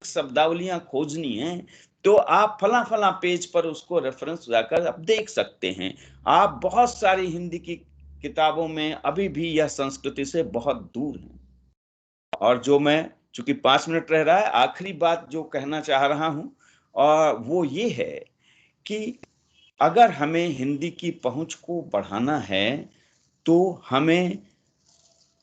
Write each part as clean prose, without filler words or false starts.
शब्दावलियां खोजनी है तो आप फला फला पेज पर उसको रेफरेंस जाकर आप देख सकते हैं। आप बहुत सारी हिंदी की किताबों में अभी भी यह संस्कृति से बहुत दूर है। और जो मैं, चूंकि 5 मिनट रह रहा है, आखिरी बात जो कहना चाह रहा हूं और वो ये है कि अगर हमें हिंदी की पहुंच को बढ़ाना है तो हमें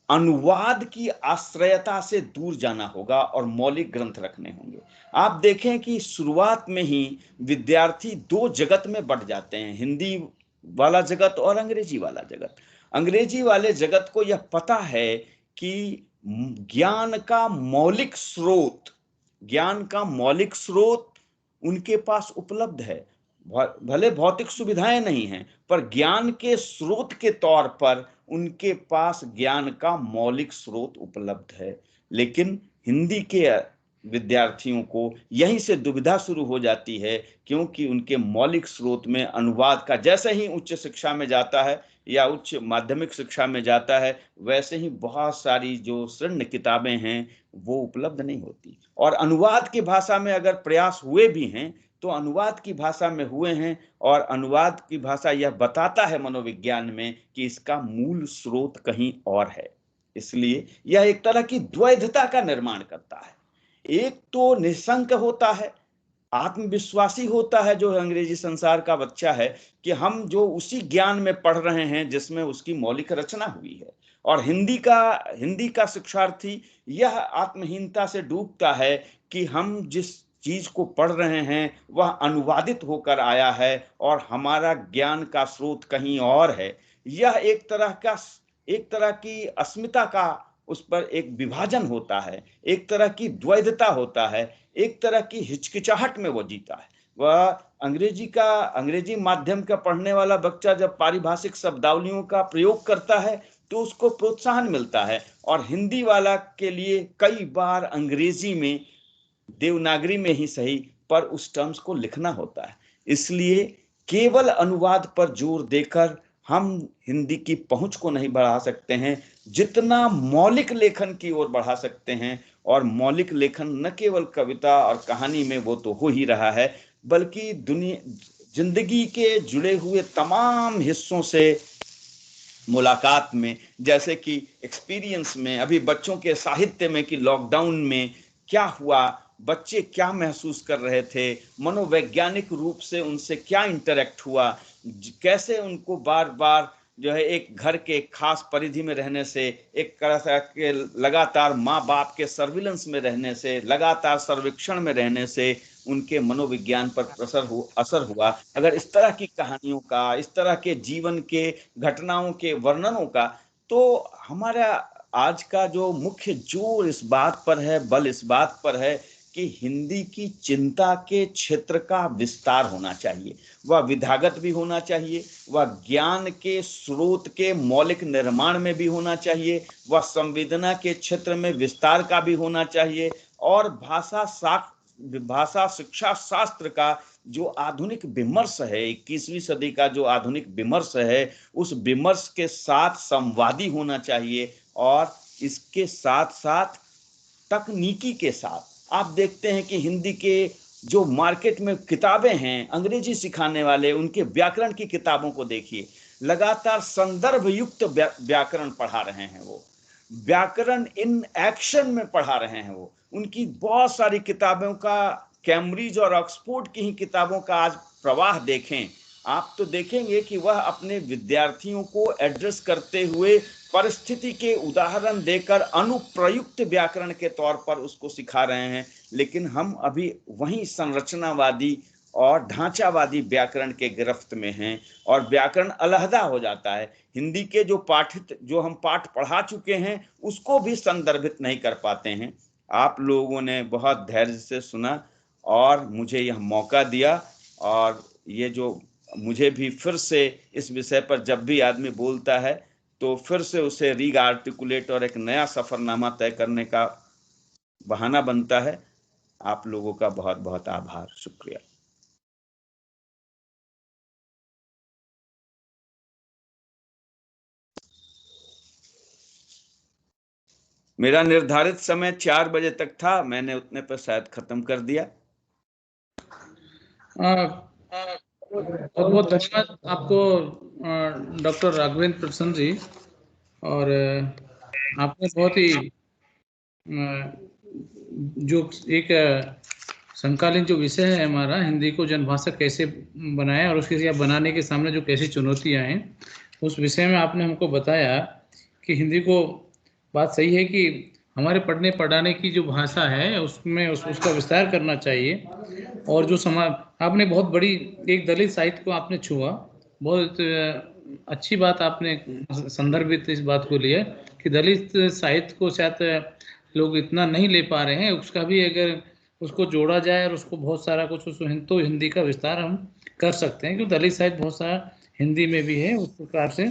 अनुवाद की आश्रयता से दूर जाना होगा और मौलिक ग्रंथ रखने होंगे। आप देखें कि शुरुआत में ही विद्यार्थी दो जगत में बढ़ जाते हैं, हिंदी वाला जगत और अंग्रेजी वाला जगत। अंग्रेजी वाले जगत को यह पता है कि ज्ञान का मौलिक स्रोत, ज्ञान का मौलिक स्रोत उनके पास उपलब्ध है। भले भौतिक सुविधाएं नहीं हैं, पर ज्ञान के स्रोत के तौर पर उनके पास ज्ञान का मौलिक स्रोत उपलब्ध है। लेकिन हिंदी के विद्यार्थियों को यहीं से दुविधा शुरू हो जाती है, क्योंकि उनके मौलिक स्रोत में अनुवाद का, जैसे ही उच्च शिक्षा में जाता है या उच्च माध्यमिक शिक्षा में जाता है, वैसे ही बहुत सारी जो शृण्य किताबें हैं वो उपलब्ध नहीं होती। और अनुवाद की भाषा में अगर प्रयास हुए भी हैं तो अनुवाद की भाषा में हुए हैं, और अनुवाद की भाषा यह बताता है मनोविज्ञान में कि इसका मूल स्रोत कहीं और है। इसलिए यह एक तरह की द्वैधता का निर्माण करता है। एक तो निशंक होता है, आत्मविश्वासी होता है जो अंग्रेजी संसार का बच्चा है, कि हम जो उसी ज्ञान में पढ़ रहे हैं जिसमें उसकी मौलिक रचना हुई है। और हिंदी का शिक्षार्थी यह आत्महीनता से डूबता है कि हम जिस चीज को पढ़ रहे हैं वह अनुवादित होकर आया है और हमारा ज्ञान का स्रोत कहीं और है। यह एक तरह की अस्मिता का उस पर एक विभाजन होता है, एक तरह की द्वैधता होता है, एक तरह की हिचकिचाहट में वो जीता है। वह अंग्रेजी माध्यम का पढ़ने वाला बच्चा जब पारिभाषिक शब्दावलियों का प्रयोग करता है तो उसको प्रोत्साहन मिलता है, और हिंदी वाला के लिए कई बार अंग्रेजी में, देवनागरी में ही सही, पर उस टर्म्स को लिखना होता है। इसलिए केवल अनुवाद पर जोर देकर हम हिंदी की पहुंच को नहीं बढ़ा सकते हैं, जितना मौलिक लेखन की ओर बढ़ा सकते हैं। और मौलिक लेखन न केवल कविता और कहानी में, वो तो हो ही रहा है, बल्कि जिंदगी के जुड़े हुए तमाम हिस्सों से मुलाकात में, जैसे कि एक्सपीरियंस में, अभी बच्चों के साहित्य में कि लॉकडाउन में क्या हुआ, बच्चे क्या महसूस कर रहे थे, मनोवैज्ञानिक रूप से उनसे क्या इंटरेक्ट हुआ, कैसे उनको बार बार जो है एक घर के खास परिधि में रहने से, एक तरह के लगातार माँ बाप के सर्विलेंस में रहने से, लगातार सर्वेक्षण में रहने से उनके मनोविज्ञान पर असर हुआ। अगर इस तरह की कहानियों का, इस तरह के जीवन के घटनाओं के वर्णनों का, तो हमारा आज का जो मुख्य जोर इस बात पर है, बल इस बात पर है कि हिंदी की चिंता के क्षेत्र का विस्तार होना चाहिए। वह विधागत भी होना चाहिए, वह ज्ञान के स्रोत के मौलिक निर्माण में भी होना चाहिए, वह संवेदना के क्षेत्र में विस्तार का भी होना चाहिए, और भाषा शिक्षा शास्त्र का जो आधुनिक विमर्श है, 21वीं सदी का जो आधुनिक विमर्श है, उस विमर्श के साथ संवादी होना चाहिए। और इसके साथ साथ तकनीकी के साथ आप देखते हैं कि हिंदी के जो मार्केट में किताबें हैं अंग्रेजी सिखाने वाले, उनके व्याकरण की किताबों को देखिए, लगातार संदर्भ युक्त व्याकरण पढ़ा रहे हैं, वो व्याकरण इन एक्शन में पढ़ा रहे हैं। वो उनकी बहुत सारी किताबों का, कैम्ब्रिज और ऑक्सफोर्ड की ही किताबों का आज प्रवाह देखें, आप तो देखेंगे कि वह अपने विद्यार्थियों को एड्रेस करते हुए परिस्थिति के उदाहरण देकर अनुप्रयुक्त व्याकरण के तौर पर उसको सिखा रहे हैं। लेकिन हम अभी वही संरचनावादी और ढांचावादी व्याकरण के गिरफ्त में हैं, और व्याकरण अलहदा हो जाता है। हिंदी के जो हम पाठ पढ़ा चुके हैं उसको भी संदर्भित नहीं कर पाते हैं। आप लोगों ने बहुत धैर्य से सुना और मुझे यह मौका दिया, और ये जो मुझे भी फिर से इस विषय पर जब भी आदमी बोलता है तो फिर से उसे रीग आर्टिकुलेट और एक नया सफरनामा तय करने का बहाना बनता है। आप लोगों का बहुत बहुत आभार, शुक्रिया। मेरा निर्धारित समय 4 बजे तक था, मैंने उतने पर शायद खत्म कर दिया। बहुत बहुत धन्यवाद आपको डॉक्टर राघवेंद्र प्रसन्न जी। और आपने बहुत ही जो एक समकालीन जो विषय है हमारा, हिंदी को जनभाषा कैसे बनाएं और उसके बनाने के सामने जो कैसी चुनौतियां हैं, उस विषय में आपने हमको बताया कि हिंदी को, बात सही है कि हमारे पढ़ने पढ़ाने की जो भाषा है उसमें उसका विस्तार करना चाहिए। और जो समाज, आपने बहुत बड़ी एक दलित साहित्य को आपने छुआ, बहुत अच्छी बात आपने संदर्भित इस बात को लिया कि दलित साहित्य को शायद लोग इतना नहीं ले पा रहे हैं, उसका भी अगर उसको जोड़ा जाए और उसको बहुत सारा कुछ तो हिंदी का विस्तार हम कर सकते हैं, क्योंकि दलित साहित्य बहुत सारा हिंदी में भी है उस प्रकार से।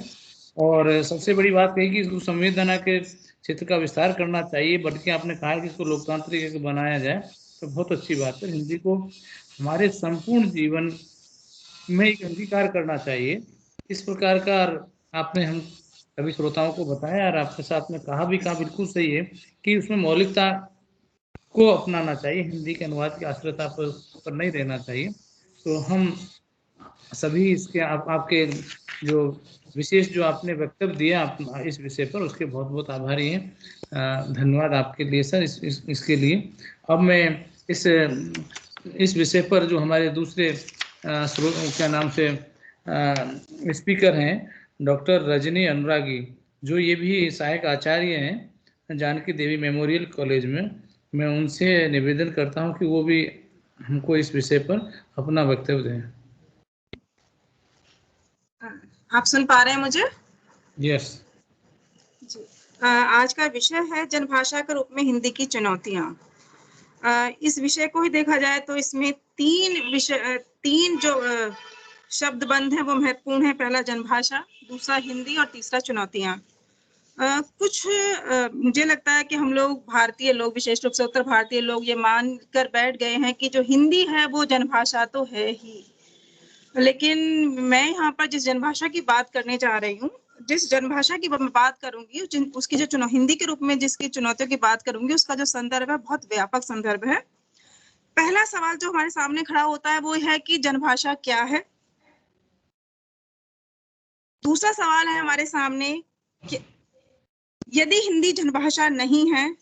और सबसे बड़ी बात कही कि इसको संवेदना के क्षेत्र का विस्तार करना चाहिए, बल्कि आपने कहा कि इसको लोकतांत्रिक बनाया जाए, तो बहुत अच्छी बात है। हिंदी को हमारे संपूर्ण जीवन में एक अंगीकार करना चाहिए, इस प्रकार का आपने हम सभी श्रोताओं को बताया और आपके साथ में कहा भी, कहा बिल्कुल सही है कि उसमें मौलिकता को अपनाना चाहिए, हिंदी के अनुवाद की आश्रयता पर नहीं रहना चाहिए। तो हम सभी इसके आपके जो विशेष जो आपने वक्तव्य दिया इस विषय पर, उसके बहुत बहुत आभारी हैं। धन्यवाद आपके लिए सर इसके लिए। अब मैं इस विषय पर जो हमारे दूसरे क्या नाम से स्पीकर हैं, डॉक्टर रजनी अनुरागी, जो ये भी सहायक आचार्य हैं जानकी देवी मेमोरियल कॉलेज में, मैं उनसे निवेदन करता हूं कि वो भी हमको इस विषय पर अपना वक्तव्य दें। आप सुन पा रहे हैं मुझे? यस जी। आज का विषय है जनभाषा के रूप में हिंदी की चुनौतियां। इस विषय को ही देखा जाए तो इसमें तीन जो शब्द बंद हैं वो महत्वपूर्ण है। पहला जनभाषा, दूसरा हिंदी और तीसरा चुनौतियां। मुझे लगता है कि हम लोग भारतीय लोग, विशेष रूप से उत्तर भारतीय लोग, ये मान कर बैठ गए हैं कि जो हिंदी है वो जनभाषा तो है ही। लेकिन मैं यहाँ पर जिस जनभाषा की बात करने जा रही हूँ, जिस जनभाषा की मैं बात करूंगी, उसकी जो हिंदी के रूप में जिसकी चुनौतियों की बात करूंगी, उसका जो संदर्भ है बहुत व्यापक संदर्भ है। पहला सवाल जो हमारे सामने खड़ा होता है वो है कि जनभाषा क्या है। दूसरा सवाल है हमारे सामने कि यदि हिंदी जनभाषा नहीं है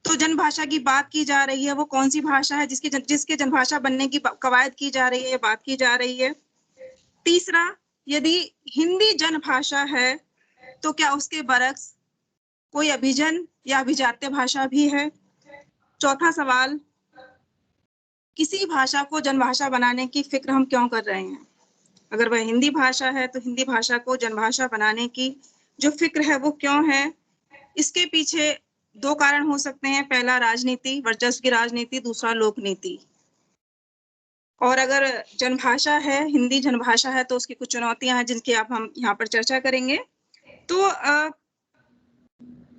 तो जनभाषा की बात की जा रही है वो कौन सी भाषा है जिसके जनभाषा बनने की कवायद की जा रही है, बात की जा रही है। तीसरा, यदि हिंदी जनभाषा है तो क्या उसके बरक्स कोई अभिजन या अभिजात्य भाषा भी है। चौथा सवाल, किसी भाषा को जनभाषा बनाने की फिक्र हम क्यों कर रहे हैं। अगर वह हिंदी भाषा है तो हिंदी भाषा को जनभाषा बनाने की जो फिक्र है वो क्यों है। इसके पीछे दो कारण हो सकते हैं। पहला राजनीति, वर्चस्व की राजनीति, दूसरा लोक नीति। और अगर जनभाषा है, हिंदी जनभाषा है, तो उसकी कुछ चुनौतियां हैं जिनकी हम यहाँ पर चर्चा करेंगे। तो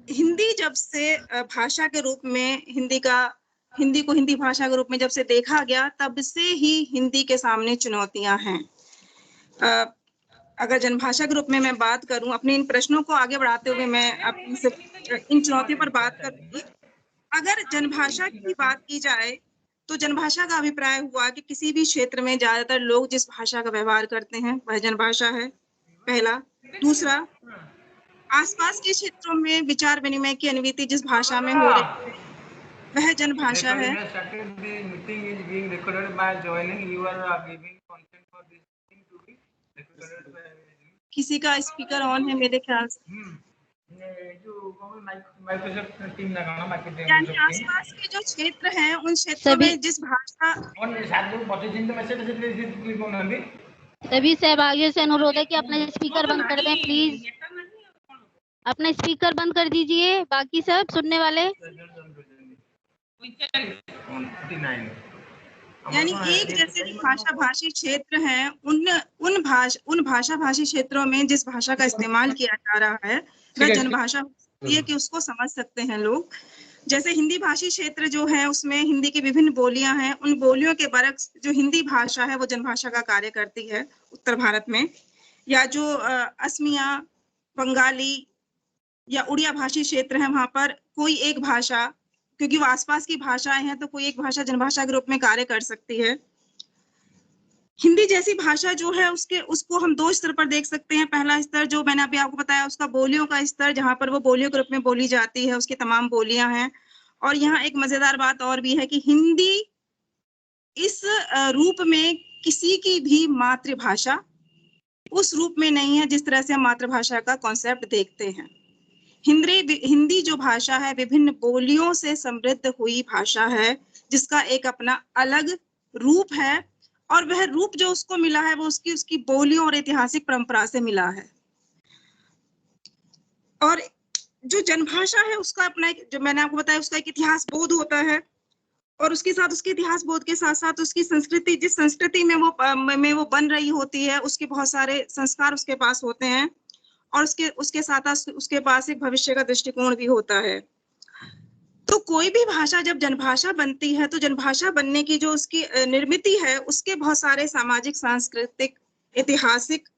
हिंदी जब से भाषा के रूप में हिंदी को हिंदी भाषा के रूप में जब से देखा गया, तब से ही हिंदी के सामने चुनौतियां हैं। अगर जनभाषा के रूप में मैं बात करूं, अपने इन प्रश्नों को आगे बढ़ाते हुए मैं आपसे इन चुनौतियों पर बात करूंगी। अगर जनभाषा की बात की जाए तो जनभाषा का अभिप्राय हुआ कि किसी भी क्षेत्र में ज्यादातर लोग जिस भाषा का व्यवहार करते हैं वह जनभाषा है, पहला। दूसरा, आसपास के क्षेत्रों में विचार विनिमय की अनुमति जिस भाषा में हो रही है वह जनभाषा है। किसी का स्पीकर ऑन है मेरे ख्याल से। यानी आसपास के जो क्षेत्र हैं उन क्षेत्रों में जिस भाषा, सभी सहभागियों से अनुरोध है कि अपना स्पीकर बंद कर दें प्लीज। अपना स्पीकर बंद कर दीजिए, बाकी सब सुनने वाले। यानी एक जैसे भाषा भाषी क्षेत्र हैं, उन भाषा भाषी क्षेत्रों में जिस भाषा का इस्तेमाल किया जा रहा है वह जनभाषा होती है कि उसको समझ सकते हैं लोग। जैसे हिंदी भाषी क्षेत्र जो है उसमें हिंदी की विभिन्न बोलियां हैं, उन बोलियों के बरक्स जो हिंदी भाषा है वो जनभाषा का कार्य करती है उत्तर भारत में। या जो असमिया, बंगाली या उड़िया भाषी क्षेत्र है, वहां पर कोई एक भाषा, क्योंकि वो आसपास की भाषाएं हैं, तो कोई एक भाषा जनभाषा के रूप में कार्य कर सकती है। हिंदी जैसी भाषा जो है उसको हम 2 स्तर पर देख सकते हैं। पहला स्तर जो मैंने अभी आपको बताया, उसका बोलियों का स्तर, जहां पर वो बोलियों के रूप में बोली जाती है, उसकी तमाम बोलियां हैं। और यहाँ एक मजेदार बात और भी है कि हिंदी इस रूप में किसी की भी मातृभाषा उस रूप में नहीं है जिस तरह से हम मातृभाषा का कॉन्सेप्ट देखते हैं। हिंदी जो भाषा है विभिन्न बोलियों से समृद्ध हुई भाषा है, जिसका एक अपना अलग रूप है, और वह रूप जो उसको मिला है वो उसकी बोलियों और ऐतिहासिक परंपरा से मिला है। और जो जनभाषा है उसका अपना एक, जो मैंने आपको बताया, उसका एक इतिहास बोध होता है, और उसके साथ, उसके इतिहास बोध के साथ साथ उसकी संस्कृति, जिस संस्कृति में वो बन रही होती है, उसके बहुत सारे संस्कार उसके पास होते हैं, और उसके साथ उसके पास एक भविष्य का दृष्टिकोण भी होता है। तो कोई भी भाषा जब जनभाषा बनती है, तो जनभाषा बनने की जो उसकी निर्मित है, उसके बहुत सारे सामाजिक, सांस्कृतिक, ऐतिहासिक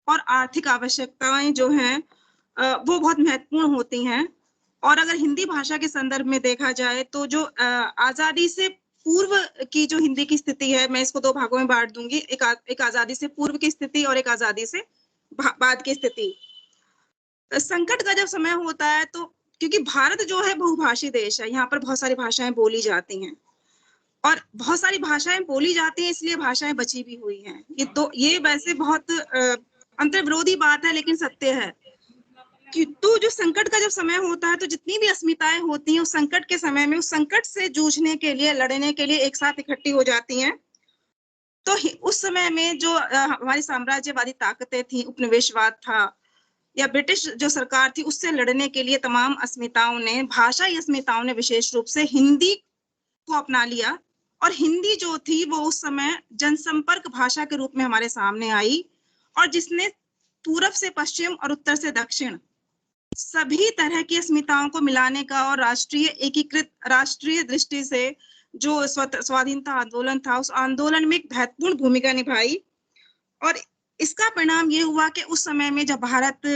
और आर्थिक आवश्यकताएं जो हैं वो बहुत महत्वपूर्ण होती हैं। और अगर हिंदी भाषा के संदर्भ में देखा जाए, तो जो आजादी से पूर्व की जो हिंदी की स्थिति है, मैं इसको 2 भागों में बांट दूंगी, एक आजादी से पूर्व की स्थिति और एक आजादी से बाद की स्थिति। संकट का जब समय होता है, तो क्योंकि भारत जो है बहुभाषी देश है, यहाँ पर बहुत सारी भाषाएं बोली जाती हैं, और बहुत सारी भाषाएं बोली जाती हैं, इसलिए भाषाएं बची भी हुई हैं। ये वैसे बहुत अंतर्विरोधी बात है, लेकिन सत्य है कि तो जो संकट का जब समय होता है, तो जितनी भी अस्मिताएं होती हैं उस संकट के समय में, उस संकट से जूझने के लिए, लड़ने के लिए एक साथ इकट्ठी हो जाती हैं। तो उस समय में जो हमारी साम्राज्यवादी ताकतें थी, उपनिवेशवाद था, या ब्रिटिश जो सरकार थी, उससे लड़ने के लिए तमाम अस्मिताओं ने, भाषाई अस्मिताओं ने विशेष रूप से हिंदी को अपना लिया। और हिंदी जो थी वो उस समय जनसंपर्क भाषा के रूप में हमारे सामने आई, और जिसने पूरब से पश्चिम और उत्तर से दक्षिण सभी तरह की अस्मिताओं को मिलाने का, और राष्ट्रीय एकीकृत, राष्ट्रीय दृष्टि से जो स्वाधीनता आंदोलन था, उस आंदोलन में एक महत्वपूर्ण भूमिका निभाई। और इसका परिणाम ये हुआ कि उस समय में जब भारत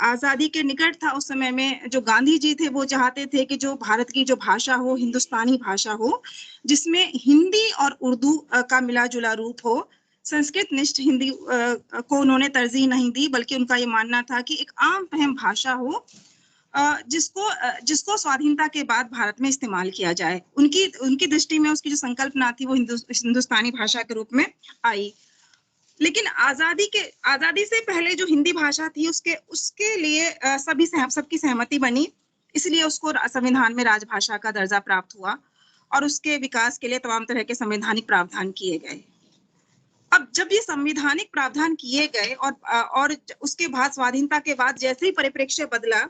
आजादी के निकट था, उस समय में जो गांधी जी थे वो चाहते थे कि जो भारत की जो भाषा हो, हिंदुस्तानी भाषा हो, जिसमें हिंदी और उर्दू का मिला जुला रूप हो। संस्कृत निष्ठ हिंदी को उन्होंने तरजीह नहीं दी, बल्कि उनका ये मानना था कि एक आम फहम भाषा हो, जिसको स्वाधीनता के बाद भारत में इस्तेमाल किया जाए। उनकी दृष्टि में उसकी जो संकल्पना थी वो हिंदुस्तानी भाषा के रूप में आई। लेकिन आजादी से पहले जो हिंदी भाषा थी, उसके लिए सबकी सहमति बनी, इसलिए उसको संविधान में राजभाषा का दर्जा प्राप्त हुआ, और उसके विकास के लिए तमाम तरह के संवैधानिक प्रावधान किए गए। अब जब ये संवैधानिक प्रावधान किए गए, और उसके बाद स्वाधीनता के बाद जैसे ही परिप्रेक्ष्य बदला,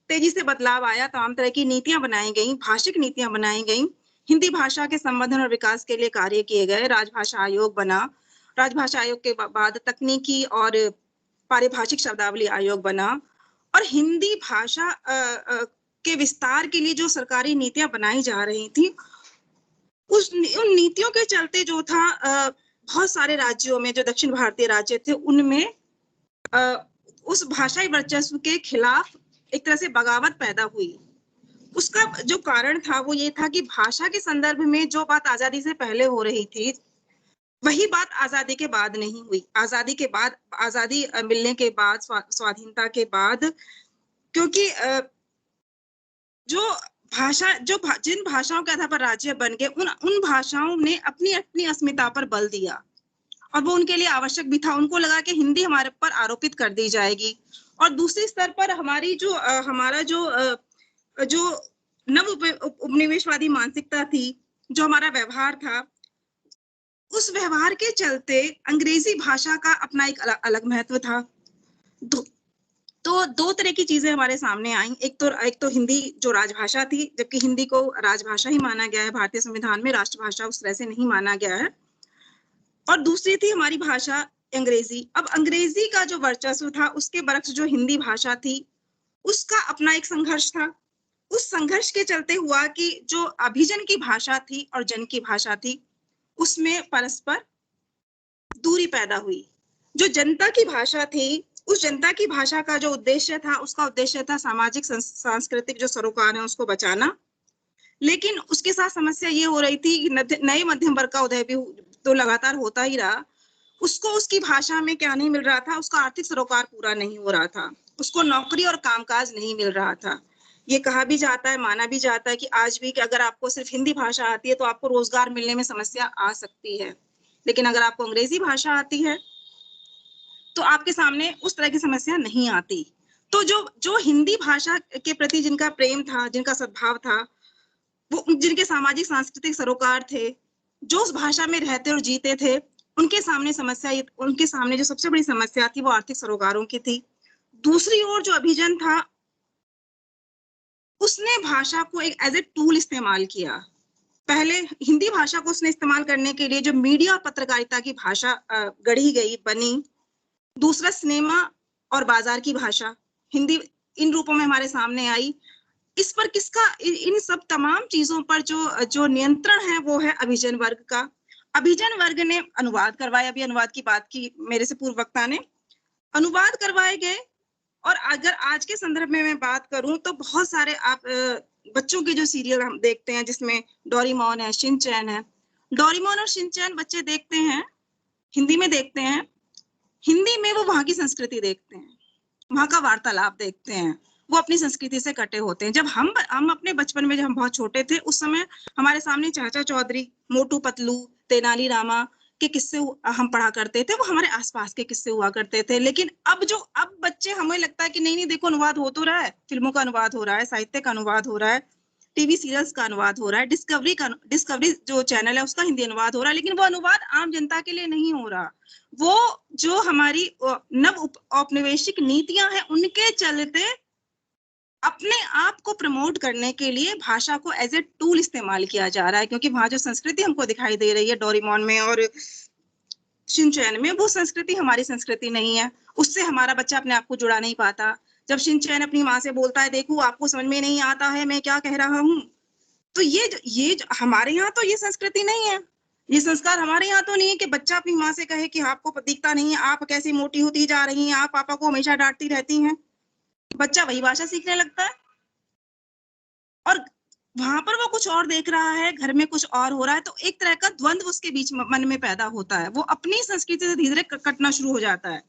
तेजी से बदलाव आया, तमाम तरह की नीतियां बनाई गई, भाषिक नीतियां बनाई गई, हिंदी भाषा के संवर्धन और विकास के लिए कार्य किए गए, राजभाषा आयोग बना, राजभाषा आयोग के बाद तकनीकी और पारिभाषिक शब्दावली आयोग बना, और हिंदी भाषा के विस्तार के लिए जो सरकारी नीतियां बनाई जा रही थी, उन नीतियों के चलते जो था, बहुत सारे राज्यों में, जो दक्षिण भारतीय राज्य थे, उनमें उस भाषाई वर्चस्व के खिलाफ एक तरह से बगावत पैदा हुई। उसका जो कारण था वो ये था कि भाषा के संदर्भ में जो बात आजादी से पहले हो रही थी, वही बात आजादी के बाद नहीं हुई। आजादी के बाद, आजादी मिलने के बाद, स्वाधीनता के बाद, क्योंकि जिन भाषाओं के आधार पर राज्य बन गए, उन भाषाओं ने अपनी अपनी अस्मिता पर बल दिया, और वो उनके लिए आवश्यक भी था। उनको लगा कि हिंदी हमारे पर आरोपित कर दी जाएगी। और दूसरी स्तर पर हमारा जो नव उपनिवेशवादी मानसिकता थी, जो हमारा व्यवहार था, उस व्यवहार के चलते अंग्रेजी भाषा का अपना एक अलग महत्व था। तो 2 तरह की चीजें हमारे सामने आई। एक तो हिंदी जो राजभाषा थी, जबकि हिंदी को राजभाषा ही माना गया है, भारतीय संविधान में राष्ट्रभाषा उस तरह से नहीं माना गया है। और दूसरी थी हमारी भाषा अंग्रेजी। अब अंग्रेजी का जो वर्चस्व था, उसके बरक्स जो हिंदी भाषा थी, उसका अपना एक संघर्ष था। उस संघर्ष के चलते हुआ कि जो अभिजन की भाषा थी और जन की भाषा थी, उसमें परस्पर दूरी पैदा हुई। जो जनता की भाषा थी, उस जनता की भाषा का जो उद्देश्य था, उसका उद्देश्य था सामाजिक सांस्कृतिक जो सरोकार है उसको बचाना। लेकिन उसके साथ समस्या ये हो रही थी कि नए मध्यम वर्ग का उदय भी तो लगातार होता ही रहा, उसको उसकी भाषा में क्या नहीं मिल रहा था, उसका आर्थिक सरोकार पूरा नहीं हो रहा था, उसको नौकरी और कामकाज नहीं मिल रहा था। ये कहा भी जाता है, माना भी जाता है कि आज भी कि अगर आपको सिर्फ हिंदी भाषा आती है तो आपको रोजगार मिलने में समस्या आ सकती है, लेकिन अगर आपको अंग्रेजी भाषा आती है तो आपके सामने उस तरह की समस्या नहीं आती। तो जो हिंदी भाषा के प्रति जिनका प्रेम था, जिनका सद्भाव था, वो जिनके सामाजिक सांस्कृतिक सरोकार थे, जो उस भाषा में रहते और जीते थे, उनके सामने जो सबसे बड़ी समस्या थी वो आर्थिक सरोकारों की थी। दूसरी ओर जो अभिजन था, उसने भाषा को एक एज ए टूल इस्तेमाल किया। पहले हिंदी भाषा को उसने इस्तेमाल करने के लिए जो मीडिया और पत्रकारिता की भाषा गढ़ी गई, बनी। दूसरा सिनेमा और बाजार की भाषा, हिंदी इन रूपों में हमारे सामने आई। इस पर किसका, इन सब तमाम चीजों पर जो नियंत्रण है वो है अभिजन वर्ग का। अभिजन वर्ग ने अनुवाद करवाया, अभी अनुवाद की बात की मेरे से पूर्व वक्ता ने, अनुवाद करवाए गए। और अगर आज के संदर्भ में मैं बात करूं तो बहुत सारे आप बच्चों के जो सीरियल हम देखते हैं जिसमें डोरेमोन है, शिनचैन है, डोरेमोन और शिनचैन बच्चे देखते हैं, हिंदी में देखते हैं। हिंदी में वो वहां की संस्कृति देखते हैं, वहां का वार्तालाप देखते हैं, वो अपनी संस्कृति से कटे होते हैं। जब हम अपने बचपन में, जब हम बहुत छोटे थे, उस समय हमारे सामने चाचा चौधरी, मोटू पतलू, तेनाली रामा के किस्से हम पढ़ा करते थे, वो हमारे आसपास के किस्से हुआ करते थे। लेकिन अब बच्चे, हमें लगता है कि नहीं देखो अनुवाद हो तो रहा है, फिल्मों का अनुवाद हो रहा है, साहित्य का अनुवाद हो रहा है, टीवी सीरियल्स का अनुवाद हो रहा है, डिस्कवरी जो चैनल है उसका हिंदी अनुवाद हो रहा है, लेकिन वो अनुवाद आम जनता के लिए नहीं हो रहा। वो जो हमारी नव औपनिवेशिक नीतियां हैं उनके चलते अपने आप को प्रमोट करने के लिए भाषा को एज ए टूल इस्तेमाल किया जा रहा है। क्योंकि वहां जो संस्कृति हमको दिखाई दे रही है डोरेमोन में और शिनचैन में, वो संस्कृति हमारी संस्कृति नहीं है, उससे हमारा बच्चा अपने आप को जुड़ा नहीं पाता। जब शिनचैन अपनी माँ से बोलता है, देखो आपको समझ में नहीं आता है मैं क्या कह रहा हूँ, तो ये हमारे यहाँ तो ये संस्कृति नहीं है, ये संस्कार हमारे यहाँ तो नहीं है कि बच्चा अपनी माँ से कहे कि आपको दिखता नहीं है, आप कैसी मोटी होती जा रही हैं, आप पापा को हमेशा डांटती रहती हैं। बच्चा वही भाषा सीखने लगता है और वहां पर वो कुछ और देख रहा है, घर में कुछ और हो रहा है, तो एक तरह का द्वंद्व उसके बीच मन में पैदा होता है, वो अपनी संस्कृति से धीरे धीरे कटना शुरू हो जाता है।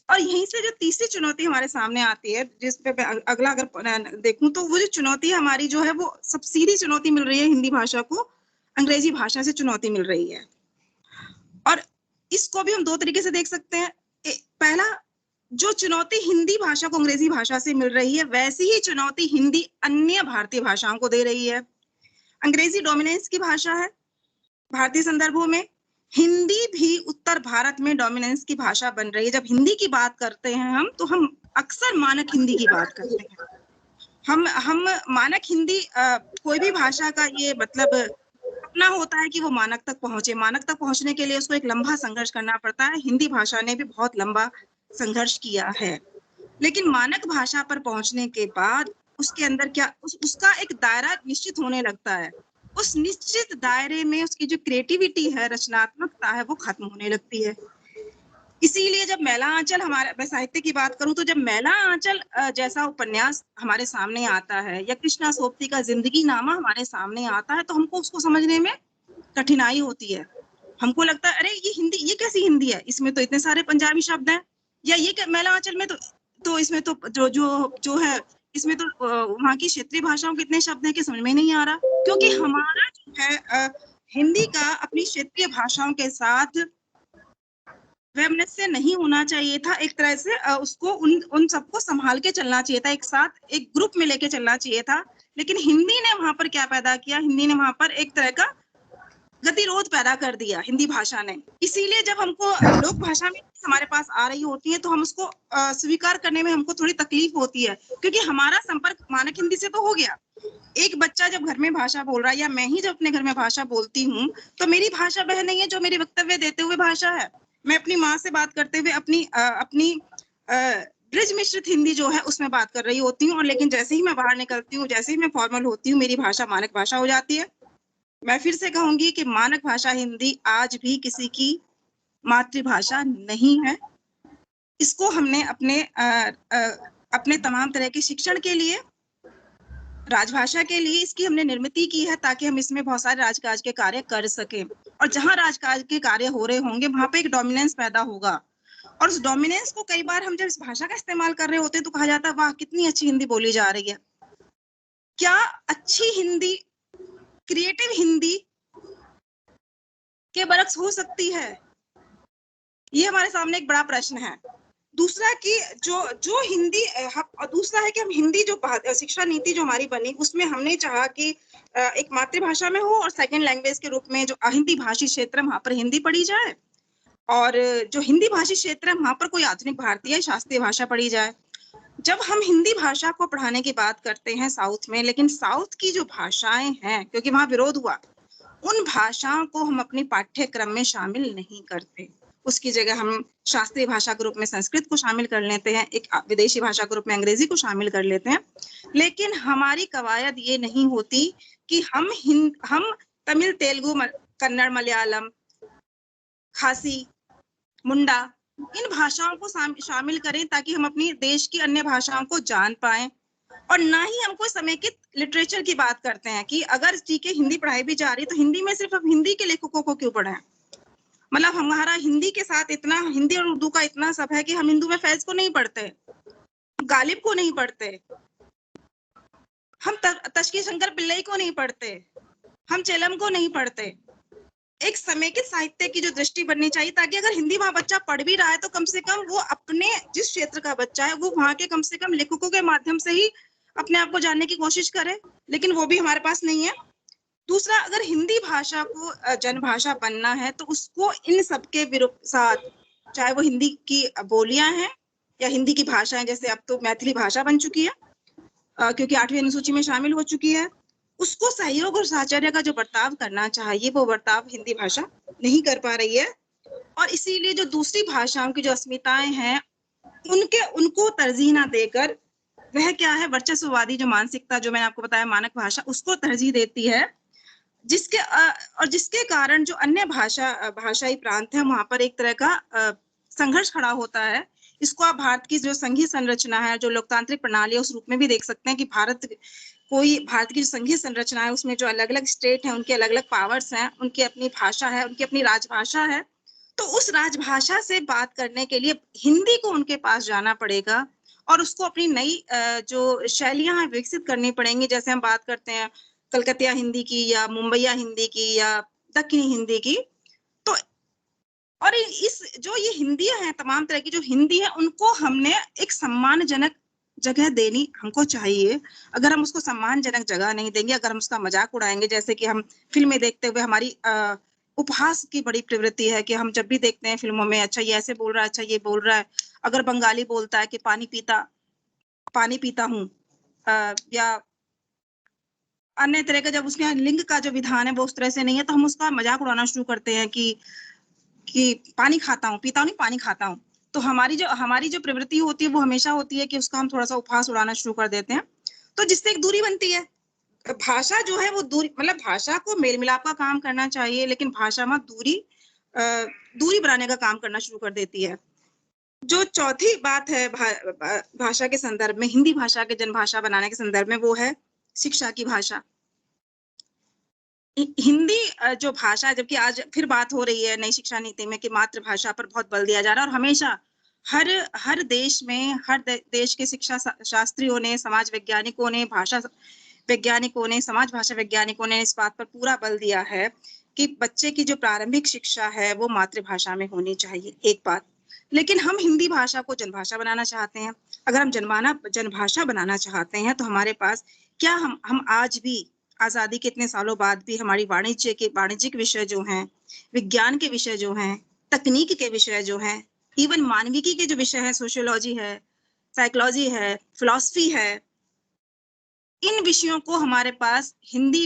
और यहीं से जो तीसरी चुनौती हमारे सामने आती है, जिस पे अगला अगर देखूं तो वो जो चुनौती हमारी जो है, वो सब सीधी चुनौती मिल रही है हिंदी भाषा को, अंग्रेजी भाषा से चुनौती मिल रही है। और इसको भी हम दो तरीके से देख सकते हैं। पहला, जो चुनौती हिंदी भाषा को अंग्रेजी भाषा से मिल रही है, वैसी ही चुनौती हिंदी अन्य भारतीय भाषाओं को दे रही है। अंग्रेजी डोमिनेंस की भाषा है भारतीय संदर्भों में, हिंदी भी उत्तर भारत में डोमिनेंस की भाषा बन रही है। जब हिंदी की बात करते हैं हम, तो हम अक्सर मानक हिंदी की बात करते हैं। हम मानक हिंदी, कोई भी भाषा का ये मतलब अपना होता है कि वो मानक तक पहुंचे। मानक तक पहुंचने के लिए उसको एक लंबा संघर्ष करना पड़ता है। हिंदी भाषा ने भी बहुत लंबा संघर्ष किया है, लेकिन मानक भाषा पर पहुंचने के बाद उसके अंदर क्या उसका एक दायरा निश्चित होने लगता है। उस निश्चित दायरे में उसकी जो क्रिएटिविटी है, रचनात्मकता है, वो खत्म होने लगती है। इसीलिए जब मैला आंचल, मैं साहित्य की बात करूं तो जब मैला आंचल जैसा उपन्यास हमारे सामने आता है, या कृष्णा सोबती का जिंदगी नामा हमारे सामने आता है, तो हमको उसको समझने में कठिनाई होती है। हमको लगता है अरे ये हिंदी, ये कैसी हिंदी है, इसमें तो इतने सारे पंजाबी शब्द हैं, या ये मैला आंचल में तो इसमें तो जो है, इसमें तो वहाँ की क्षेत्रीय भाषाओं के इतने शब्द हैं कि समझ में नहीं आ रहा। क्योंकि हमारा जो है हिंदी का अपनी क्षेत्रीय भाषाओं के साथ वैमनस्य नहीं होना चाहिए था। एक तरह से उसको उन सबको संभाल के चलना चाहिए था, एक साथ एक ग्रुप में लेके चलना चाहिए था। लेकिन हिंदी ने वहां पर क्या पैदा किया, हिंदी ने वहां पर एक तरह का गतिरोध पैदा कर दिया, हिंदी भाषा ने। इसीलिए जब हमको लोक भाषा में हमारे पास आ रही होती है तो हम उसको स्वीकार करने में हमको थोड़ी तकलीफ होती है, क्योंकि हमारा संपर्क मानक हिंदी से तो हो गया। एक बच्चा जब घर में भाषा बोल रहा है, या मैं ही जब अपने घर में भाषा बोलती हूँ, तो मेरी भाषा वह नहीं है जो मेरी वक्तव्य देते हुए भाषा है। मैं अपनी माँ से बात करते हुए अपनी ब्रिज मिश्रित हिंदी जो है उसमें बात कर रही होती हूँ, और लेकिन जैसे ही मैं बाहर निकलती हूँ, जैसे ही मैं फॉर्मल होती हूँ, मेरी भाषा मानक भाषा हो जाती है। मैं फिर से कहूंगी कि मानक भाषा हिंदी आज भी किसी की मातृभाषा नहीं है। इसको हमने अपने तमाम तरह के शिक्षण के लिए, राजभाषा के लिए इसकी हमने निर्मित की है, ताकि हम इसमें बहुत सारे राजकाज के कार्य कर सकें। और जहां राजकाज के कार्य हो रहे होंगे वहां पे एक डोमिनेंस पैदा होगा, और उस डोमिनेंस को कई बार हम जब इस भाषा का इस्तेमाल कर रहे होते हैं तो कहा जाता है वाह कितनी अच्छी हिंदी बोली जा रही है। क्या अच्छी हिंदी, क्रिएटिव हिंदी के बरक्स हो सकती है? ये हमारे सामने एक बड़ा प्रश्न है। दूसरा कि जो हिंदी, दूसरा है कि हम हिंदी जो शिक्षा नीति जो हमारी बनी उसमें हमने चाहा कि एक मातृभाषा में हो और सेकंड लैंग्वेज के रूप में जो अहिंदी भाषी क्षेत्र है वहां पर हिंदी पढ़ी जाए, और जो हिंदी भाषी क्षेत्र है वहां पर कोई आधुनिक भारतीय शास्त्रीय भाषा पढ़ी जाए। जब हम हिंदी भाषा को पढ़ाने की बात करते हैं साउथ में, लेकिन साउथ की जो भाषाएं हैं, क्योंकि वहां विरोध हुआ, उन भाषाओं को हम अपनी पाठ्यक्रम में शामिल नहीं करते। उसकी जगह हम शास्त्रीय भाषा के रूप में संस्कृत को शामिल कर लेते हैं, एक विदेशी भाषा के रूप में अंग्रेजी को शामिल कर लेते हैं। लेकिन हमारी कवायद ये नहीं होती कि हम तमिल, तेलुगु, कन्नड़, मलयालम, खासी, मुंडा, इन भाषाओं को शामिल करें ताकि हम अपनी देश की अन्य भाषाओं को जान पाएं। और ना ही हम कोई समेकित लिटरेचर की बात करते हैं कि अगर ठीक है हिंदी पढ़ाई भी जा रही तो हिंदी में सिर्फ हम हिंदी के लेखकों को क्यों पढ़ें। मतलब हमारा हिंदी के साथ इतना, हिंदी और उर्दू का इतना सब है कि हम हिंदू में फैज को नहीं पढ़ते, गालिब को नहीं पढ़ते, हम तशकी शंकर पिल्लई को नहीं पढ़ते, हम चेलम को नहीं पढ़ते। एक समेकित साहित्य की जो दृष्टि बननी चाहिए, ताकि अगर हिंदी वहां बच्चा पढ़ भी रहा है तो कम से कम वो अपने जिस क्षेत्र का बच्चा है वो वहां के कम से कम लेखकों के माध्यम से ही अपने आप को जानने की कोशिश करे, लेकिन वो भी हमारे पास नहीं है। दूसरा, अगर हिंदी भाषा को जनभाषा बनना है तो उसको इन सबके साथ, चाहे वो हिंदी की बोलियां हैं या हिंदी की भाषाएं, जैसे अब तो मैथिली भाषा बन चुकी है क्योंकि 8वीं अनुसूची में शामिल हो चुकी है, उसको सहयोग और साहचर्य का जो बर्ताव करना चाहिए वो बर्ताव हिंदी भाषा नहीं कर पा रही है। और इसीलिए जो दूसरी भाषाओं की जो अस्मिताएं हैं उनको तरजीह ना देकर वह क्या है, वर्चस्ववादी जो मानसिकता, जो मैंने आपको बताया मानक भाषा, उसको तरजीह देती है, जिसके कारण जो अन्य भाषाई प्रांत है वहां पर एक तरह का संघर्ष खड़ा होता है। इसको आप भारत की जो संघीय संरचना है, जो लोकतांत्रिक प्रणाली है, उस रूप में भी देख सकते हैं कि भारत की जो संघीय संरचना है उसमें जो अलग अलग स्टेट हैं उनके अलग अलग पावर्स हैं, उनकी अपनी भाषा है, उनकी अपनी राजभाषा है। तो उस राजभाषा से बात करने के लिए हिंदी को उनके पास जाना पड़ेगा और उसको अपनी नई जो शैलियां हैं विकसित करनी पड़ेंगी। जैसे हम बात करते हैं कलकतिया हिंदी की या मुंबईया हिंदी की या दक्षिणी हिंदी की, तो और ये हिंदियां हैं, तमाम तरह की जो हिंदी है उनको हमने एक सम्मानजनक जगह देनी हमको चाहिए। अगर हम उसको सम्मानजनक जगह नहीं देंगे, अगर हम उसका मजाक उड़ाएंगे, जैसे कि हम फिल्में देखते हुए हमारी उपहास की बड़ी प्रवृत्ति है कि हम जब भी देखते हैं फिल्मों में, अच्छा ये ऐसे बोल रहा है, अच्छा ये बोल रहा है। अगर बंगाली बोलता है कि पानी पीता हूँ, या अन्य तरह का, जब उसके लिंग का जो विधान है वो उस तरह से नहीं है तो हम उसका मजाक उड़ाना शुरू करते हैं कि पानी खाता हूँ, पीता हूँ नहीं, पानी खाता हूँ। तो हमारी जो प्रवृत्ति होती है वो हमेशा होती है कि उसका हम थोड़ा सा उपहास उड़ाना शुरू कर देते हैं, तो जिससे एक दूरी बनती है। भाषा जो है वो दूरी, मतलब भाषा को मेल मिलाप का काम करना चाहिए, लेकिन भाषा में दूरी बनाने का काम करना शुरू कर देती है। जो चौथी बात है भाषा के संदर्भ में, हिंदी भाषा के जनभाषा बनाने के संदर्भ में, वो है शिक्षा की भाषा। हिंदी जो भाषा, जबकि आज फिर बात हो रही है नई शिक्षा नीति में कि मातृभाषा पर बहुत बल दिया जा रहा है, और हमेशा हर देश में, हर देश के शिक्षा शास्त्रियों ने, समाज वैज्ञानिकों ने, भाषा वैज्ञानिकों ने, समाज भाषा वैज्ञानिकों ने इस बात पर पूरा बल दिया है कि बच्चे की जो प्रारंभिक शिक्षा है वो मातृभाषा में होनी चाहिए, एक बात। लेकिन हम हिंदी भाषा को जनभाषा बनाना चाहते हैं। अगर हम जनभाषा बनाना चाहते हैं तो हमारे पास क्या, हम आज भी आजादी के इतने सालों बाद भी हमारी वाणिज्यिक विषय जो हैं, विज्ञान के विषय जो हैं, तकनीक के विषय जो हैं, इवन मानविकी के जो विषय हैं, सोशियोलॉजी है, साइकोलॉजी है, फिलॉसफी है, इन विषयों को हमारे पास हिंदी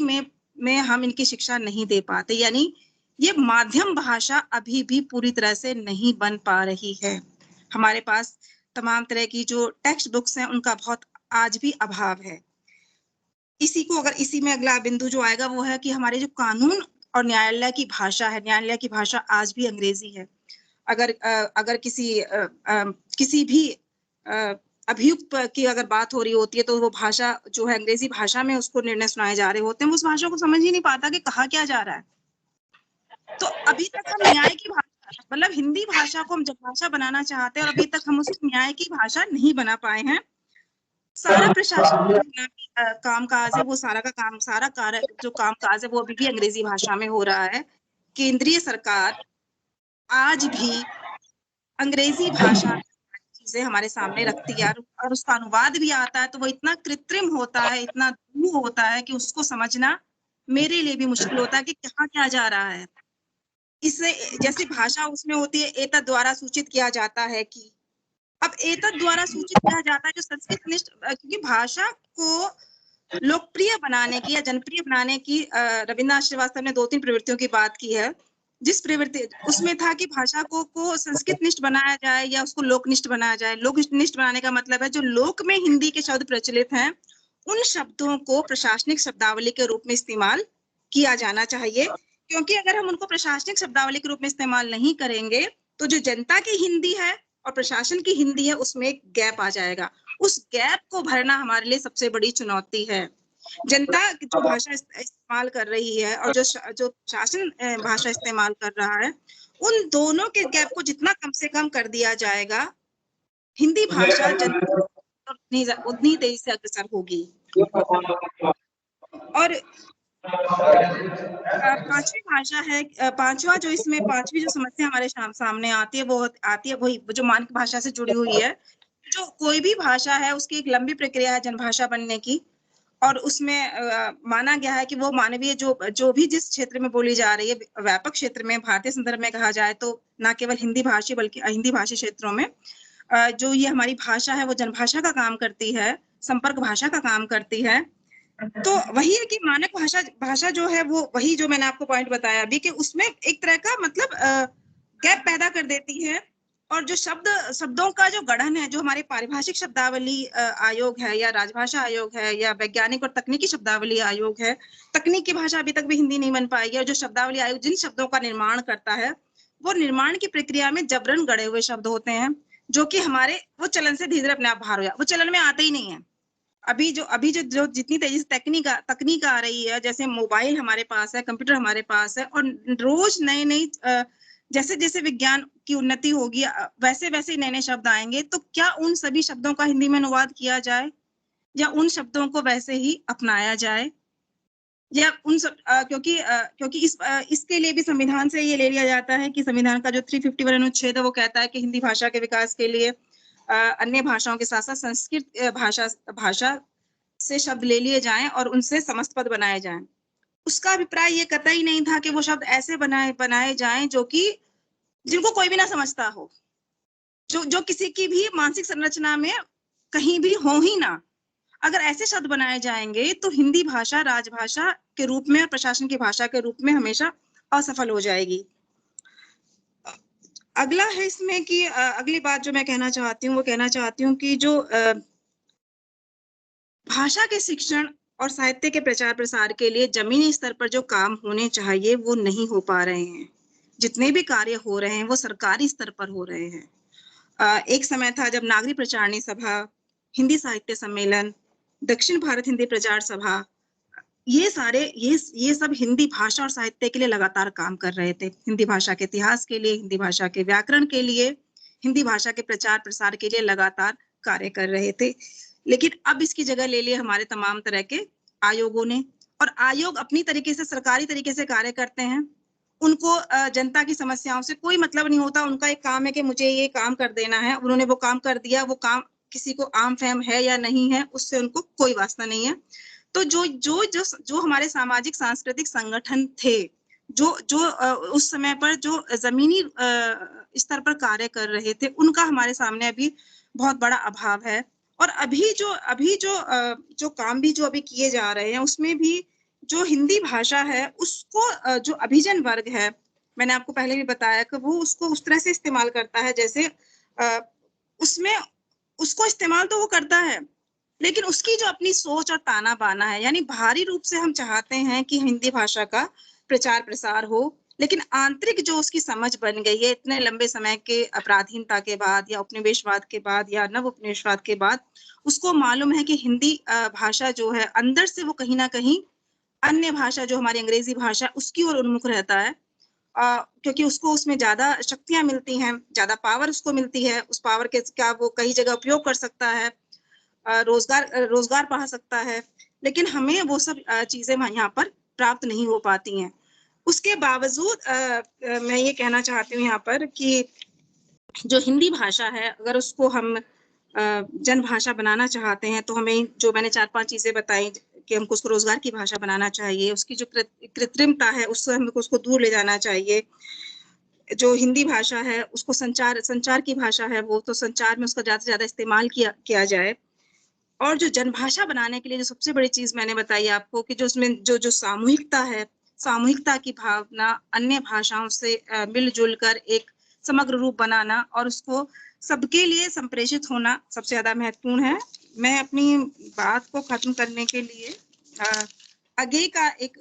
में हम इनकी शिक्षा नहीं दे पाते। यानी ये माध्यम भाषा अभी भी पूरी तरह से नहीं बन पा रही है। हमारे पास तमाम तरह की जो टेक्स्ट बुक्स हैं उनका बहुत आज भी अभाव है। इसी में अगला बिंदु जो आएगा वो है कि हमारे जो कानून और न्यायालय की भाषा है, न्यायालय की भाषा आज भी अंग्रेजी है। अगर किसी भी अभियुक्त की अगर बात हो रही होती है तो वो भाषा जो है अंग्रेजी भाषा में उसको निर्णय सुनाए जा रहे होते हैं, वो उस भाषा को समझ ही नहीं पाता कि कहा क्या जा रहा है। तो अभी तक हम न्याय की भाषा, मतलब हिंदी भाषा को हम जब भाषा बनाना चाहते हैं और अभी तक हम उसको न्याय की भाषा नहीं बना पाए हैं। सारा प्रशासन काम काज है, वो सारा कार्य जो काम काज है वो अभी भी अंग्रेजी भाषा में हो रहा है। केंद्रीय सरकार आज भी अंग्रेजी भाषा चीजें हमारे सामने रखती है और उसका अनुवाद भी आता है तो वो इतना कृत्रिम होता है, इतना दूर होता है कि उसको समझना मेरे लिए भी मुश्किल होता है कि कहाँ क्या जा रहा है। इससे जैसे भाषा उसमें होती है एतद द्वारा सूचित किया जाता है कि, अब एतद द्वारा सूचित किया जाता है जो संस्कृत निष्ठ, क्योंकि भाषा को लोकप्रिय बनाने की या जनप्रिय बनाने की रविन्द्रनाथ श्रीवास्तव ने 2-3 प्रवृत्तियों की बात की है। जिस प्रवृत्ति उसमें था कि भाषा को संस्कृत निष्ठ बनाया जाए या उसको लोकनिष्ठ बनाया जाए। लोकनिष्ठ बनाने का मतलब है जो लोक में हिंदी के शब्द प्रचलित हैं उन शब्दों को प्रशासनिक शब्दावली के रूप में इस्तेमाल किया जाना चाहिए, क्योंकि अगर हम उनको प्रशासनिक शब्दावली के रूप में इस्तेमाल नहीं करेंगे तो जो जनता की हिंदी है और प्रशासन की हिंदी है उसमें एक गैप आ जाएगा। उस गैप को भरना हमारे लिए सबसे बड़ी चुनौती है। जनता जो भाषा इस्तेमाल कर रही है और जो शासन भाषा इस्तेमाल कर रहा है, उन दोनों के गैप को जितना कम से कम कर दिया जाएगा, हिंदी भाषा उतनी तेजी से अग्रसर होगी। और पांचवी भाषा है, पांचवी जो समस्या हमारे सामने आती है वो आती है वही जो मानक भाषा से जुड़ी हुई है। जो कोई भी भाषा है उसकी एक लंबी प्रक्रिया है जनभाषा बनने की, और उसमें माना गया है कि वो मानवीय जो भी जिस क्षेत्र में बोली जा रही है, व्यापक क्षेत्र में भारतीय संदर्भ में कहा जाए तो न केवल हिंदी भाषी बल्कि हिंदी भाषी क्षेत्रों में जो ये हमारी भाषा है वो जनभाषा का काम करती है, संपर्क भाषा का काम करती है। तो वही है कि मानक भाषा जो है वो वही जो मैंने आपको पॉइंट बताया अभी कि उसमें एक तरह का मतलब गैप पैदा कर देती है। और जो शब्दों का जो गढ़न है, जो हमारे पारिभाषिक शब्दावली आयोग है या राजभाषा आयोग है या वैज्ञानिक और तकनीकी शब्दावली आयोग है, तकनीकी भाषा अभी तक भी हिंदी नहीं बन पाएगी। और जो शब्दावली आयोग जिन शब्दों का निर्माण करता है वो निर्माण की प्रक्रिया में जबरन गढ़े हुए शब्द होते हैं जो कि हमारे वो चलन से धीरे अपने आप बाहर हो जाए, वो चलन में आते ही नहीं है। अभी जो जितनी तेजी से तकनीक आ रही है, जैसे मोबाइल हमारे पास है, कंप्यूटर हमारे पास है, और रोज नई जैसे जैसे विज्ञान की उन्नति होगी वैसे वैसे नए शब्द आएंगे, तो क्या उन सभी शब्दों का हिंदी में अनुवाद किया जाए या उन शब्दों को वैसे ही अपनाया जाए, या उन सब क्योंकि इसके लिए भी संविधान से ये ले लिया जाता है कि संविधान का जो 351 अनुच्छेद है वो कहता है कि हिंदी भाषा के विकास के लिए अन्य भाषाओं के साथ साथ संस्कृत भाषा से शब्द ले लिए जाएं और उनसे समस्त पद बनाए जाएं। उसका अभिप्राय ये कतई नहीं था कि वो शब्द ऐसे बनाए जाएं जो कि जिनको कोई भी ना समझता हो, जो किसी की भी मानसिक संरचना में कहीं भी हो ही ना। अगर ऐसे शब्द बनाए जाएंगे तो हिंदी भाषा राजभाषा के रूप में और प्रशासन की भाषा के रूप में हमेशा असफल हो जाएगी। अगला है इसमें कि अगली बात जो मैं कहना चाहती हूँ वो कहना चाहती हूँ कि जो भाषा के शिक्षण और साहित्य के प्रचार प्रसार के लिए जमीनी स्तर पर जो काम होने चाहिए वो नहीं हो पा रहे हैं। जितने भी कार्य हो रहे हैं वो सरकारी स्तर पर हो रहे हैं। एक समय था जब नागरिक प्रचारणी सभा, हिंदी साहित्य सम्मेलन, दक्षिण भारत हिंदी प्रचार सभा, ये सब हिंदी भाषा और साहित्य के लिए लगातार काम कर रहे थे। हिंदी भाषा के इतिहास के लिए, हिंदी भाषा के व्याकरण के लिए, हिंदी भाषा के प्रचार प्रसार के लिए लगातार कार्य कर रहे थे। लेकिन अब इसकी जगह ले लिए हमारे तमाम तरह के आयोगों ने, और आयोग अपनी तरीके से सरकारी तरीके से कार्य करते हैं। उनको जनता की समस्याओं से कोई मतलब नहीं होता। उनका एक काम है कि मुझे ये काम कर देना है, उन्होंने वो काम कर दिया। वो काम किसी को आम फहम है या नहीं है उससे उनको कोई वास्ता नहीं है। तो जो हमारे सामाजिक सांस्कृतिक संगठन थे, जो उस समय पर जो जमीनी स्तर पर कार्य कर रहे थे, उनका हमारे सामने अभी बहुत बड़ा अभाव है। और अभी जो काम भी जो अभी किए जा रहे हैं उसमें भी जो हिंदी भाषा है उसको जो अभिजन वर्ग है, मैंने आपको पहले भी बताया कि वो उसको उस तरह से इस्तेमाल करता है जैसे उसमें उसको इस्तेमाल तो वो करता है, लेकिन उसकी जो अपनी सोच और ताना बाना है, यानी भारी रूप से हम चाहते हैं कि हिंदी भाषा का प्रचार प्रसार हो, लेकिन आंतरिक जो उसकी समझ बन गई है इतने लंबे समय के अपराधीनता के बाद या उपनिवेशवाद के बाद या नव उपनिवेशवाद के बाद, उसको मालूम है कि हिंदी भाषा जो है अंदर से वो कहीं ना कहीं अन्य भाषा जो हमारी अंग्रेजी भाषा उसकी ओर उन्मुख रहता है, क्योंकि उसको उसमें ज्यादा शक्तियां मिलती हैं, ज्यादा पावर उसको मिलती है, उस पावर के का वो कई जगह उपयोग कर सकता है, रोजगार पा सकता है। लेकिन हमें वो सब चीजें यहाँ पर प्राप्त नहीं हो पाती हैं। उसके बावजूद मैं ये कहना चाहती हूँ यहाँ पर कि जो हिंदी भाषा है अगर उसको हम जन भाषा बनाना चाहते हैं तो हमें जो मैंने 4-5 चीजें बताई कि हमको उसको रोजगार की भाषा बनाना चाहिए, उसकी जो कृत्रिमता है उससे हमको उसको दूर ले जाना चाहिए। जो हिंदी भाषा है उसको संचार की भाषा है, वो तो संचार में उसका ज्यादा से ज्यादा इस्तेमाल किया जाए। और जो जनभाषा बनाने के लिए जो सबसे बड़ी चीज मैंने बताई आपको कि जो उसमें जो सामूहिकता है, सामूहिकता की भावना, अन्य भाषाओं से मिलजुल कर एक समग्र रूप बनाना और उसको सबके लिए संप्रेषित होना सबसे ज्यादा महत्वपूर्ण है। मैं अपनी बात को खत्म करने के लिए आगे का एक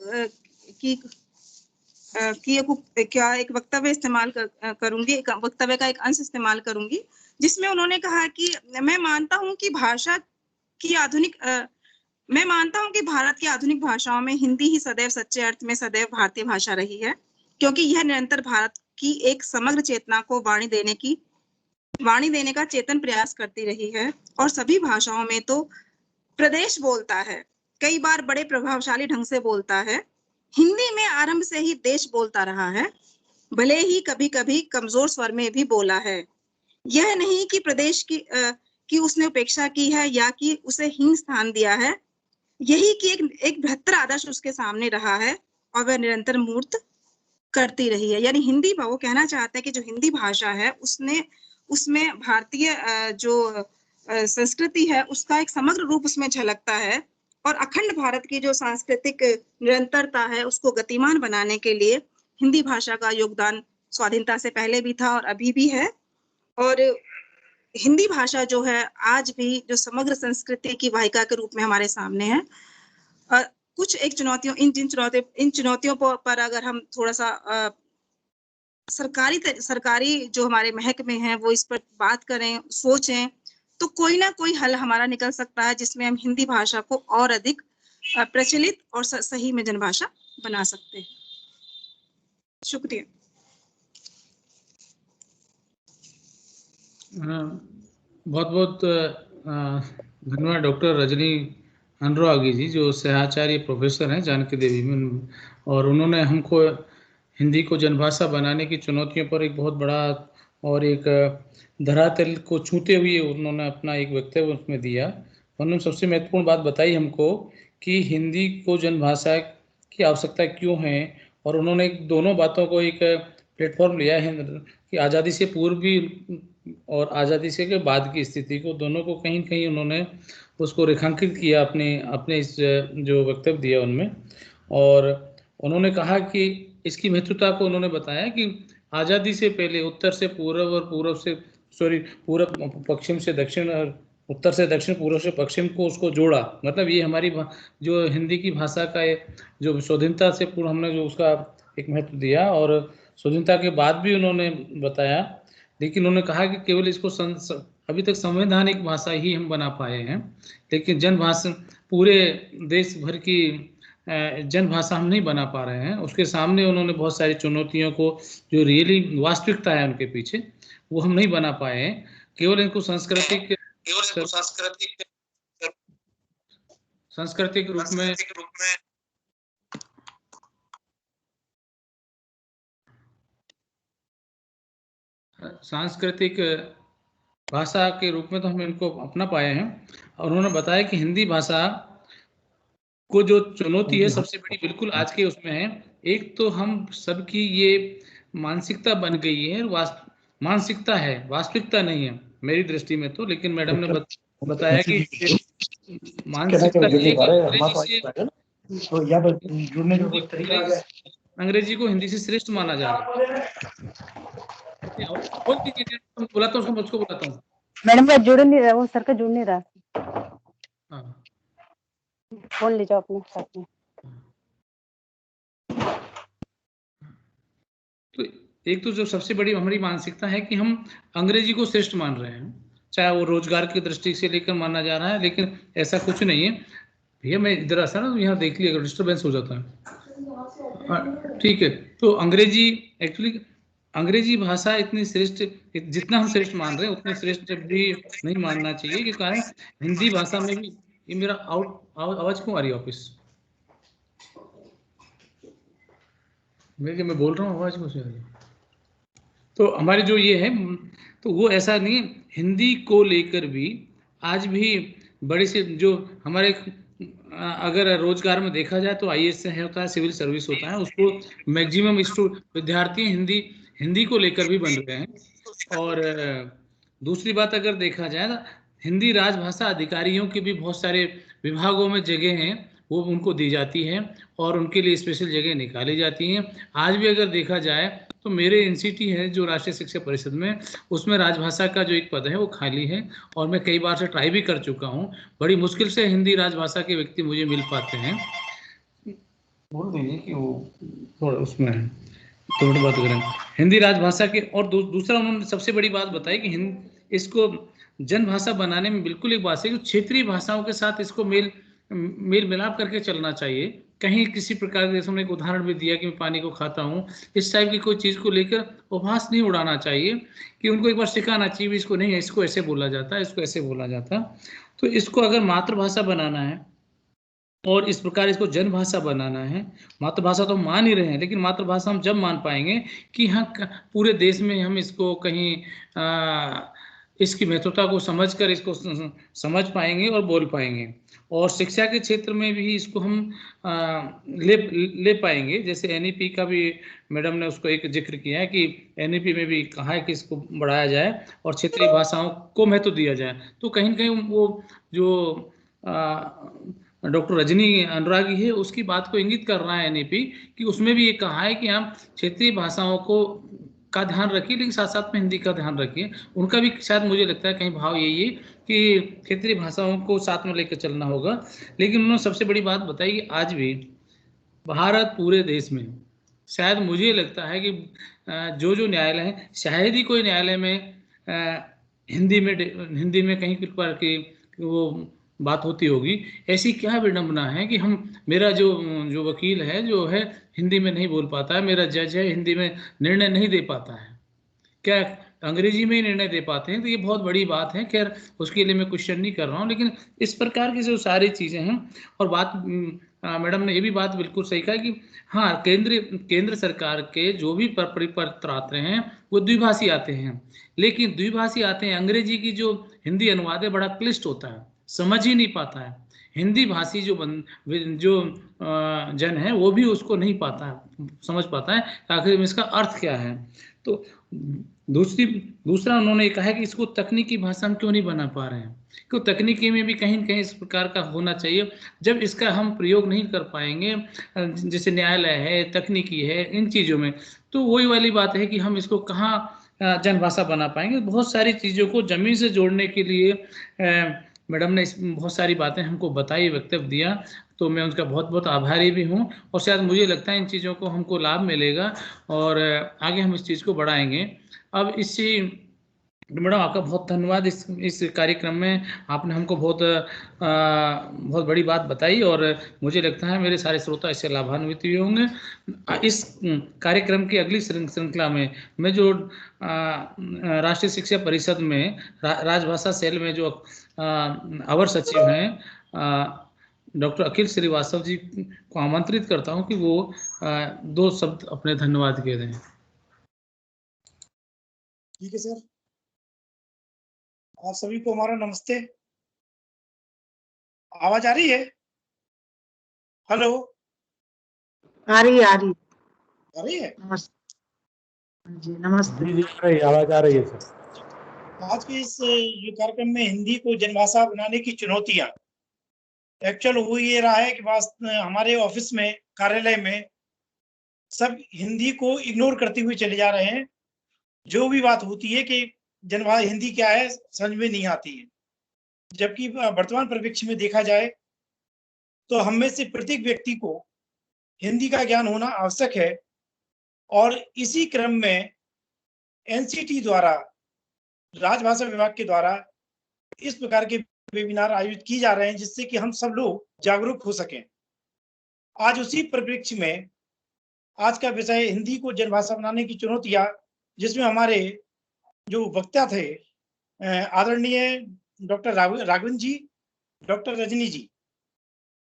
वक्तव्य इस्तेमाल करूंगी, एक वक्तव्य का एक अंश इस्तेमाल करूंगी जिसमें उन्होंने कहा कि मैं मानता हूं कि मैं मानता हूं कि भारत की आधुनिक भाषाओं में हिंदी ही सदैव सच्चे अर्थ में सदैव भारतीय भाषा रही है, क्योंकि यह निरंतर भारत की एक समग्र चेतना को वाणी देने का चेतन प्रयास करती रही है। और सभी भाषाओं में तो प्रदेश बोलता है, कई बार बड़े प्रभावशाली ढंग से बोलता है। हिंदी में आरंभ से ही देश बोलता रहा है, भले ही कभी कभी कमजोर स्वर में भी बोला है। यह नहीं कि प्रदेश की उसने उपेक्षा की है या कि उसे हीन स्थान दिया है, यही कि एक बेहतर आदर्श उसके सामने रहा है और वह निरंतर मूर्त करती रही है। यानी हिंदी वो कहना चाहते हैं कि जो हिंदी भाषा है उसमें भारतीय जो संस्कृति है उसका एक समग्र रूप उसमें झलकता है और अखंड भारत की जो सांस्कृतिक निरंतरता है उसको गतिमान बनाने के लिए हिंदी भाषा का योगदान स्वाधीनता से पहले भी था और अभी भी है। और हिंदी भाषा जो है आज भी जो समग्र संस्कृति की वाहिका के रूप में हमारे सामने है। कुछ एक इन चुनौतियों पर अगर हम थोड़ा सा सरकारी जो हमारे महकमे हैं वो इस पर बात करें, सोचें, तो कोई ना कोई हल हमारा निकल सकता है जिसमें हम हिंदी भाषा को और अधिक प्रचलित और सही में जनभाषा बना सकते हैं। शुक्रिया। बहुत बहुत धन्यवाद डॉक्टर रजनी अनुरागी जी, जो सहआचार्य प्रोफेसर हैं जानकी देवी में, और उन्होंने हमको हिंदी को जनभाषा बनाने की चुनौतियों पर एक बहुत बड़ा और एक धरातल को छूते हुए उन्होंने अपना एक वक्तव्य उसमें दिया। उन्होंने सबसे महत्वपूर्ण बात बताई हमको कि हिंदी को जनभाषा की आवश्यकता क्यों है, और उन्होंने दोनों बातों को एक प्लेटफॉर्म लिया है कि आज़ादी से पूर्व भी और आज़ादी से के बाद की स्थिति को, दोनों को कहीं कहीं उन्होंने उसको रेखांकित किया अपने इस जो वक्तव्य दिया उनमें। और उन्होंने कहा कि इसकी महत्वता को उन्होंने बताया कि आज़ादी से पहले उत्तर से पूर्व और पूरब पश्चिम से दक्षिण और उत्तर से दक्षिण, पूर्व से पश्चिम को उसको जोड़ा। मतलब ये हमारी जो हिंदी की भाषा का जो स्वाधीनता से पूर्व हमने जो उसका एक महत्व दिया, और स्वाधीनता के बाद भी उन्होंने बताया। लेकिन उन्होंने कहा कि केवल इसको अभी तक संवैधानिक भाषा ही हम बना पाए हैं, लेकिन जनभाषा पूरे देश भर की जनभाषा हम नहीं बना पा रहे हैं। उसके सामने उन्होंने बहुत सारी चुनौतियों को, जो रियली वास्तविकता है उनके पीछे, वो हम नहीं बना पाए हैं। केवल इनको सांस्कृतिक रूप में सांस्कृतिक भाषा के रूप में तो हम इनको अपना पाए हैं। और उन्होंने बताया कि हिंदी भाषा को जो चुनौती है सबसे बड़ी बिल्कुल आज के उसमें है। एक तो हम सबकी ये मानसिकता बन गई है, मानसिकता है, वास्तविकता नहीं है मेरी दृष्टि में तो। लेकिन मैडम ने बताया कि मानसिकता अंग्रेजी को हिंदी से श्रेष्ठ माना जा रहा है। बुलाता हूँ मुझको, बुलाता हूँ। मैडम का जुड़ नहीं रहा, वो सर का जुड़ नहीं रहा। फोन ले जाओ अपने साथ में। एक तो जो सबसे बड़ी हमारी मानसिकता है कि हम अंग्रेजी को श्रेष्ठ मान रहे हैं, चाहे वो रोजगार की दृष्टि से लेकर माना जा रहा है, लेकिन ऐसा कुछ नहीं है भैया। मैं इधर आता ना तो यहाँ देख लिया, डिस्टर्बेंस हो जाता है। ठीक है, तो अंग्रेजी एक्चुअली अंग्रेजी भाषा इतनी श्रेष्ठ, जितना हम श्रेष्ठ मान रहे हैं उतने श्रेष्ठ भी नहीं मानना चाहिए, कि कारण हिंदी भाषा में भी ये मेरा आवाज क्यों आ रही है ऑफिस मैं बोल रहा हूँ, आवाज क्यों से आ रही है? तो हमारी जो ये है, तो वो ऐसा नहीं है। हिंदी को लेकर भी आज भी बड़ी से जो हमारे अगर रोजगार में देखा जाए तो आईएएस होता है, सिविल सर्विस होता है, उसको मैक्सिमम विद्यार्थी हिंदी को लेकर भी बन रहे हैं। और दूसरी बात अगर देखा जाए तो हिंदी राजभाषा अधिकारियों के भी बहुत सारे विभागों में जगह हैं, वो उनको दी जाती है और उनके लिए स्पेशल जगह निकाली जाती हैं। आज भी अगर देखा जाए तो मेरे एनसीटी है जो राष्ट्रीय शिक्षा परिषद में, उसमें राजभाषा का जो एक पद है वो खाली है, और मैं कई बार से ट्राई भी कर चुका हूँ। बड़ी मुश्किल से हिंदी राजभाषा के व्यक्ति मुझे मिल पाते हैं। बोल दीजिए कि वो थोड़ा उसमें है, थोड़ी बात करें हिंदी राजभाषा के। और दूसरा उन्होंने सबसे बड़ी बात बताई कि इसको जनभाषा बनाने में बिल्कुल एक बात है कि क्षेत्रीय भाषाओं के साथ इसको मेल मिलाप करके चलना चाहिए। कहीं किसी प्रकार के, एक उदाहरण भी दिया कि मैं पानी को खाता हूँ, इस टाइप की कोई चीज़ को लेकर उपहास नहीं उड़ाना चाहिए, कि उनको एक बार सिखाना चाहिए इसको नहीं, इसको ऐसे बोला जाता है, इसको ऐसे बोला जाता। तो इसको अगर मातृभाषा बनाना है और इस प्रकार इसको जनभाषा बनाना है, मातृभाषा तो मान ही रहे हैं, लेकिन मातृभाषा हम जब मान पाएंगे कि हाँ पूरे देश में हम इसको कहीं इसकी महत्वता को समझकर इसको समझ पाएंगे और बोल पाएंगे। और शिक्षा के क्षेत्र में भी इसको हम ले पाएंगे। जैसे एनईपी का भी मैडम ने उसको एक जिक्र किया है कि एनईपी में भी कहा है कि इसको बढ़ाया जाए और क्षेत्रीय भाषाओं को महत्व दिया जाए। तो कहीं न कहीं वो जो डॉक्टर रजनी अनुरागी है उसकी बात को इंगित कर रहा है एनईपी, कि उसमें भी ये कहा है कि हम क्षेत्रीय भाषाओं को का ध्यान रखिए, लेकिन साथ साथ में हिंदी का ध्यान रखिए। उनका भी शायद मुझे लगता है कहीं भाव यही है कि क्षेत्रीय भाषाओं को साथ में लेकर चलना होगा। लेकिन उन्होंने सबसे बड़ी बात बताई कि आज भी भारत पूरे देश में, शायद मुझे लगता है कि जो न्यायालय है, शायद ही कोई न्यायालय में हिंदी में कहीं पर की वो बात होती होगी। ऐसी क्या विडंबना है कि मेरा जो वकील है जो है हिंदी में नहीं बोल पाता है, मेरा जज है हिंदी में निर्णय नहीं दे पाता है, क्या अंग्रेजी में ही निर्णय दे पाते हैं। तो ये बहुत बड़ी बात है। खैर उसके लिए मैं क्वेश्चन नहीं कर रहा हूँ, लेकिन इस प्रकार की जो सारी चीज़ें हैं। और बात मैडम ने ये भी बात बिल्कुल सही कहा कि हाँ केंद्र सरकार के जो भी परिपत्र आते हैं वो द्विभाषी आते हैं, लेकिन द्विभाषी आते हैं, अंग्रेजी की जो हिंदी अनुवाद है बड़ा क्लिष्ट होता है, समझ ही नहीं पाता है। हिंदी भाषी जो जन है वो भी उसको नहीं समझ पाता है आखिर में इसका अर्थ क्या है। तो दूसरा उन्होंने कहा है कि इसको तकनीकी भाषा हम क्यों नहीं बना पा रहे हैं, क्योंकि तकनीकी में भी कहीं न कहीं इस प्रकार का होना चाहिए। जब इसका हम प्रयोग नहीं कर पाएंगे, जैसे न्यायालय है, तकनीकी है, इन चीज़ों में, तो वही वाली बात है कि हम इसको कहाँ जनभाषा बना पाएंगे। बहुत सारी चीज़ों को जमीन से जोड़ने के लिए मैडम ने बहुत सारी बातें हमको बताई, वक्तव्य दिया, तो मैं उनका बहुत बहुत आभारी भी हूँ। और शायद मुझे लगता है इन चीज़ों को हमको लाभ मिलेगा और आगे हम इस चीज़ को बढ़ाएंगे। अब इसी मैडम आपका बहुत धन्यवाद। इस कार्यक्रम में आपने हमको बहुत बड़ी बात बताई और मुझे लगता है मेरे सारे श्रोता इससे लाभान्वित हुए होंगे। इस कार्यक्रम की अगली श्रृंखला में मैं जो राष्ट्रीय शिक्षा परिषद में राजभाषा सेल में जो अवर सचिव हैं डॉक्टर अखिल श्रीवास्तव जी को आमंत्रित करता हूं कि वो 2 शब्द अपने धन्यवाद के दें। ठीक है सर, आप सभी को हमारा नमस्ते। आवाज आ रही है? हेलो, आ रही है नमस्ते जी, नमस्ते जी, आवाज आ रही है सर। आज के इस कार्यक्रम में हिंदी को जनभाषा बनाने की चुनौतियां, एक्चुअल हो ये रहा है कि हमारे ऑफिस में, कार्यालय में सब हिंदी को इग्नोर करते हुए चले जा रहे हैं। जो भी बात होती है कि जनभाषा हिंदी क्या है समझ में नहीं आती है, जबकि वर्तमान परिप्रेक्ष्य में देखा जाए तो हम में से प्रत्येक व्यक्ति को हिंदी का ज्ञान होना आवश्यक है। और इसी क्रम में एनसीटी द्वारा, राजभाषा विभाग के द्वारा इस प्रकार के वेबिनार आयोजित किए जा रहे हैं, जिससे कि हम सब लोग जागरूक हो सकें। आज उसी परिप्रेक्ष्य में आज का विषय हिंदी को जनभाषा बनाने की चुनौतियां, जिसमें हमारे जो वक्ता थे आदरणीय डॉक्टर राघवन जी, डॉक्टर रजनी जी,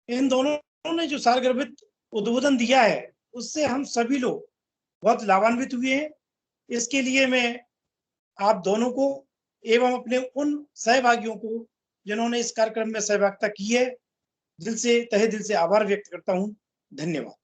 इन दोनों ने जो सारगर्भित उद्बोधन दिया है, उससे हम सभी लोग बहुत लाभान्वित हुए हैं। इसके लिए मैं आप दोनों को एवं अपने उन सहभागियों को जिन्होंने इस कार्यक्रम में सहभागिता की है, दिल से, तहे दिल से आभार व्यक्त करता हूं। धन्यवाद।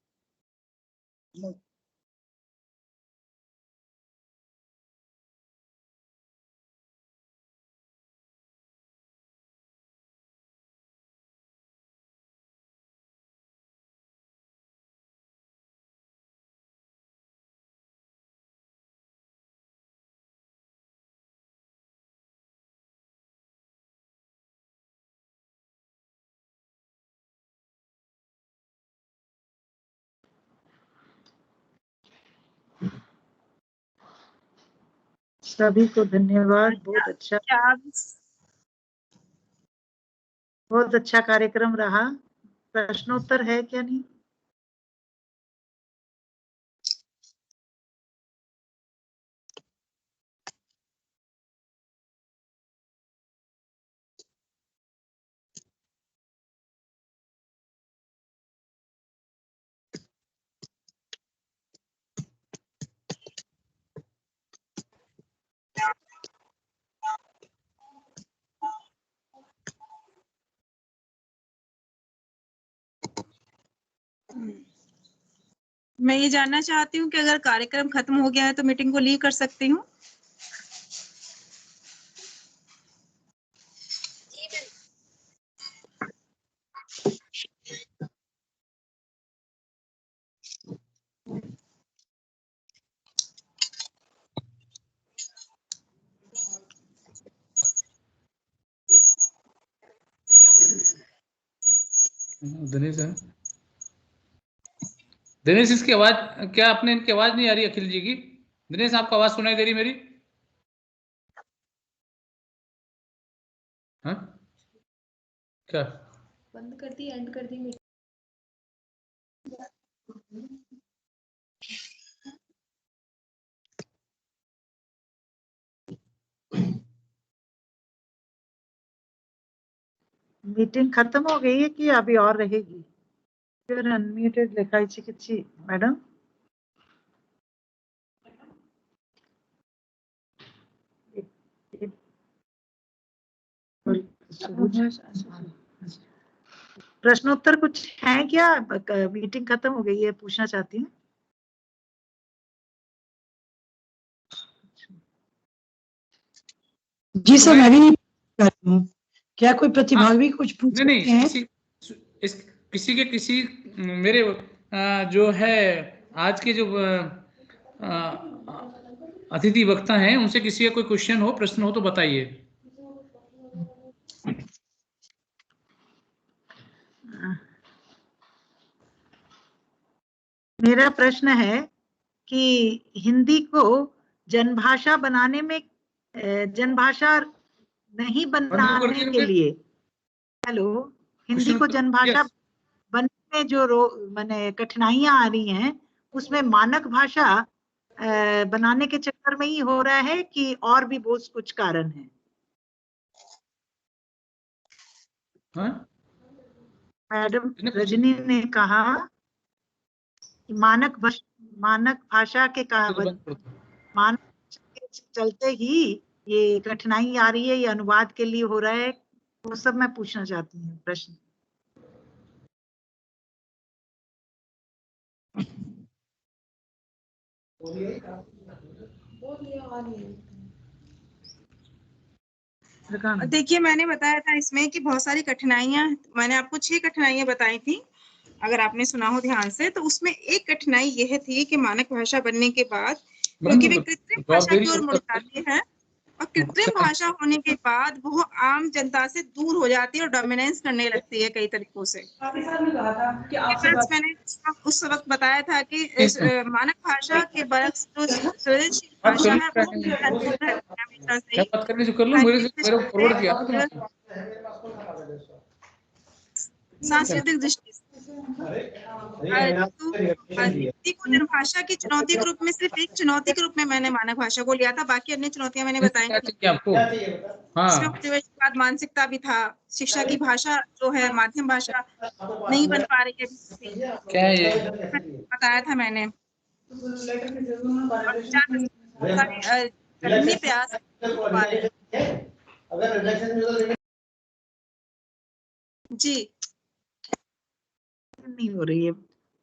सभी को धन्यवाद। बहुत अच्छा कार्यक्रम रहा। प्रश्नोत्तर है क्या? नहीं, मैं ये जानना चाहती हूँ कि अगर कार्यक्रम खत्म हो गया है तो मीटिंग को लीव कर सकती हूँ? दिनेश इसकी आवाज क्या, आपने इनकी आवाज नहीं आ रही अखिल जी की? दिनेश आपको आवाज सुनाई दे रही मेरी? हाँ क्या बंद कर दी, एंड कर दी मीटिंग? मीटिंग खत्म हो गई है कि अभी और रहेगी? फिर अनम्यूटेड लिखाई किसी मैडम? प्रश्नोत्तर कुछ है क्या? मीटिंग खत्म हो गई है, पूछना चाहती हूँ। जी सर, मैं भी कर रही हूँ। क्या कोई प्रतिभागी कुछ पूछ सकते हैं? किसी के किसी मेरे जो है आज के जो अतिथि वक्ता हैं, उनसे किसी का कोई क्वेश्चन हो, प्रश्न हो तो बताइए। मेरा प्रश्न है कि हिंदी को जनभाषा बनाने में, जनभाषा नहीं बनाने के लिए, हेलो, हिंदी को जनभाषा बनने में जो माने कठिनाइयां आ रही हैं, उसमें मानक भाषा बनाने के चक्कर में ही हो रहा है कि और भी बहुत कुछ कारण है? मैडम रजनी ने कहा मानक भाषा के मानक के चलते ही ये कठिनाई आ रही है, ये अनुवाद के लिए हो रहा है, वो सब मैं पूछना चाहती हूँ प्रश्न। देखिए, मैंने बताया था इसमें कि बहुत सारी कठिनाइयां, मैंने आपको 6 कठिनाइयां बताई थी, अगर आपने सुना हो ध्यान से, तो उसमें एक कठिनाई यह थी कि मानक भाषा बनने के बाद, क्योंकि वे कृत्रिम भाषा की ओर मुड़ जाते हैं, और कृत्रिम भाषा होने के बाद वो आम जनता से दूर हो जाती है और डोमिनेंस करने लगती है कई तरीकों से। मैंने उस वक्त बताया था कि मानक भाषा के बरक्स जो सृजनशील भाषा है वो हमेशा से बात करने से कर लो, मेरे फॉरवर्ड किया सांस्कृतिक दृष्टि से हिंदी को जनभाषा की चुनौती के रूप में सिर्फ एक चुनौती के रूप में मैंने मानक भाषा को लिया था, बाकी अन्य चुनौतियां मैंने बताई आपको। हाँ, मानसिकता भी था, शिक्षा की भाषा जो है माध्यम भाषा नहीं बन पा रही है, क्या है बताया था मैंने। प्रयास जी नहीं हो रही है,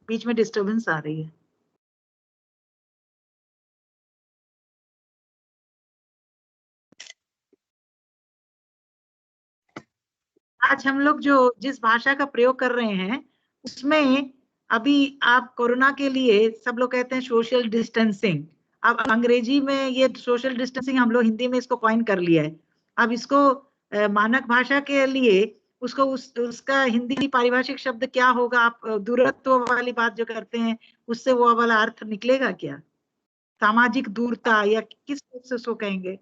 बीच में डिस्टरबेंस आ रही है। आज हम लोग जो जिस भाषा का प्रयोग कर रहे हैं उसमें अभी आप कोरोना के लिए सब लोग कहते हैं सोशल डिस्टेंसिंग। अब अंग्रेजी में ये सोशल डिस्टेंसिंग हम लोग हिंदी में इसको कॉइन कर लिया है। अब इसको मानक भाषा के लिए उसको उसका हिंदी पारिभाषिक शब्द क्या होगा? आप दूरत्व वाली बात जो करते हैं उससे वो वाला अर्थ निकलेगा क्या? सामाजिक दूरता या किस तरह से उसको कहेंगे?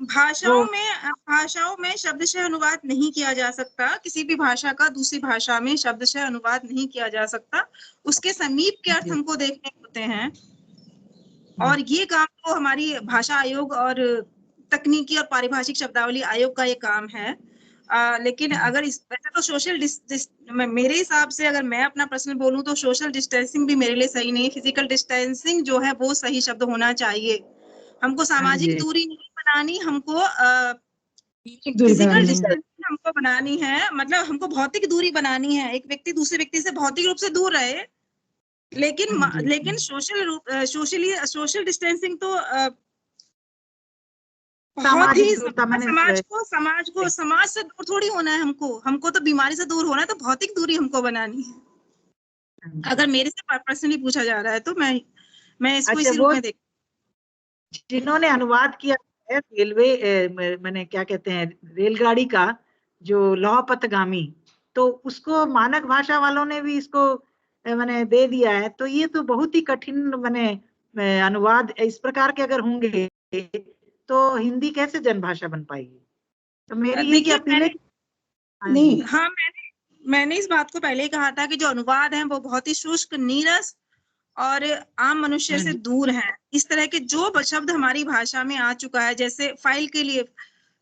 भाषाओं में शब्दशः अनुवाद नहीं किया जा सकता। किसी भी भाषा का दूसरी भाषा में शब्दशः अनुवाद नहीं किया जा सकता। उसके समीप के अर्थ हमको देखने होते हैं और ये काम तो हमारी भाषा आयोग और तकनीकी और पारिभाषिक शब्दावली आयोग का ये काम है। लेकिन अगर इस वैसे तो सोशल मेरे हिसाब से अगर मैं अपना पर्सनल बोलूं तो सोशल डिस्टेंसिंग भी मेरे लिए सही नहीं है। फिजिकल डिस्टेंसिंग जो है वो सही शब्द होना चाहिए। हमको सामाजिक दूरी नहीं बनानी, हमको फिजिकल डिस्टेंसिंग हमको बनानी है, मतलब हमको भौतिक दूरी बनानी है। एक व्यक्ति दूसरे व्यक्ति से भौतिक रूप से दूर रहे, लेकिन सोशल डिस्टेंसिंग तो बहुत ही समाज से दूर थोड़ी होना है। हमको तो बीमारी से दूर होना है, तो भौतिक दूरी हमको बनानी है। अगर मेरे से पर्सनली पूछा जा रहा है तो मैं इसको इसी रूप में देख। जिन्होंने अनुवाद किया है रेलवे मैंने क्या कहते हैं रेलगाड़ी का जो लौह पथगामी, तो उसको मानक भाषा वालों ने भी इसको मैंने दे दिया है। तो ये तो बहुत ही कठिन मैंने अनुवाद इस प्रकार के अगर होंगे तो हिंदी कैसे जनभाषा बन पाएगी? तो मेरी ये अपील है नहीं, हाँ मैंने इस बात को पहले ही कहा था कि जो अनुवाद है वो बहुत ही शुष्क, नीरस और आम मनुष्य से दूर हैं। इस तरह के जो शब्द हमारी भाषा में आ चुका है, जैसे फाइल के लिए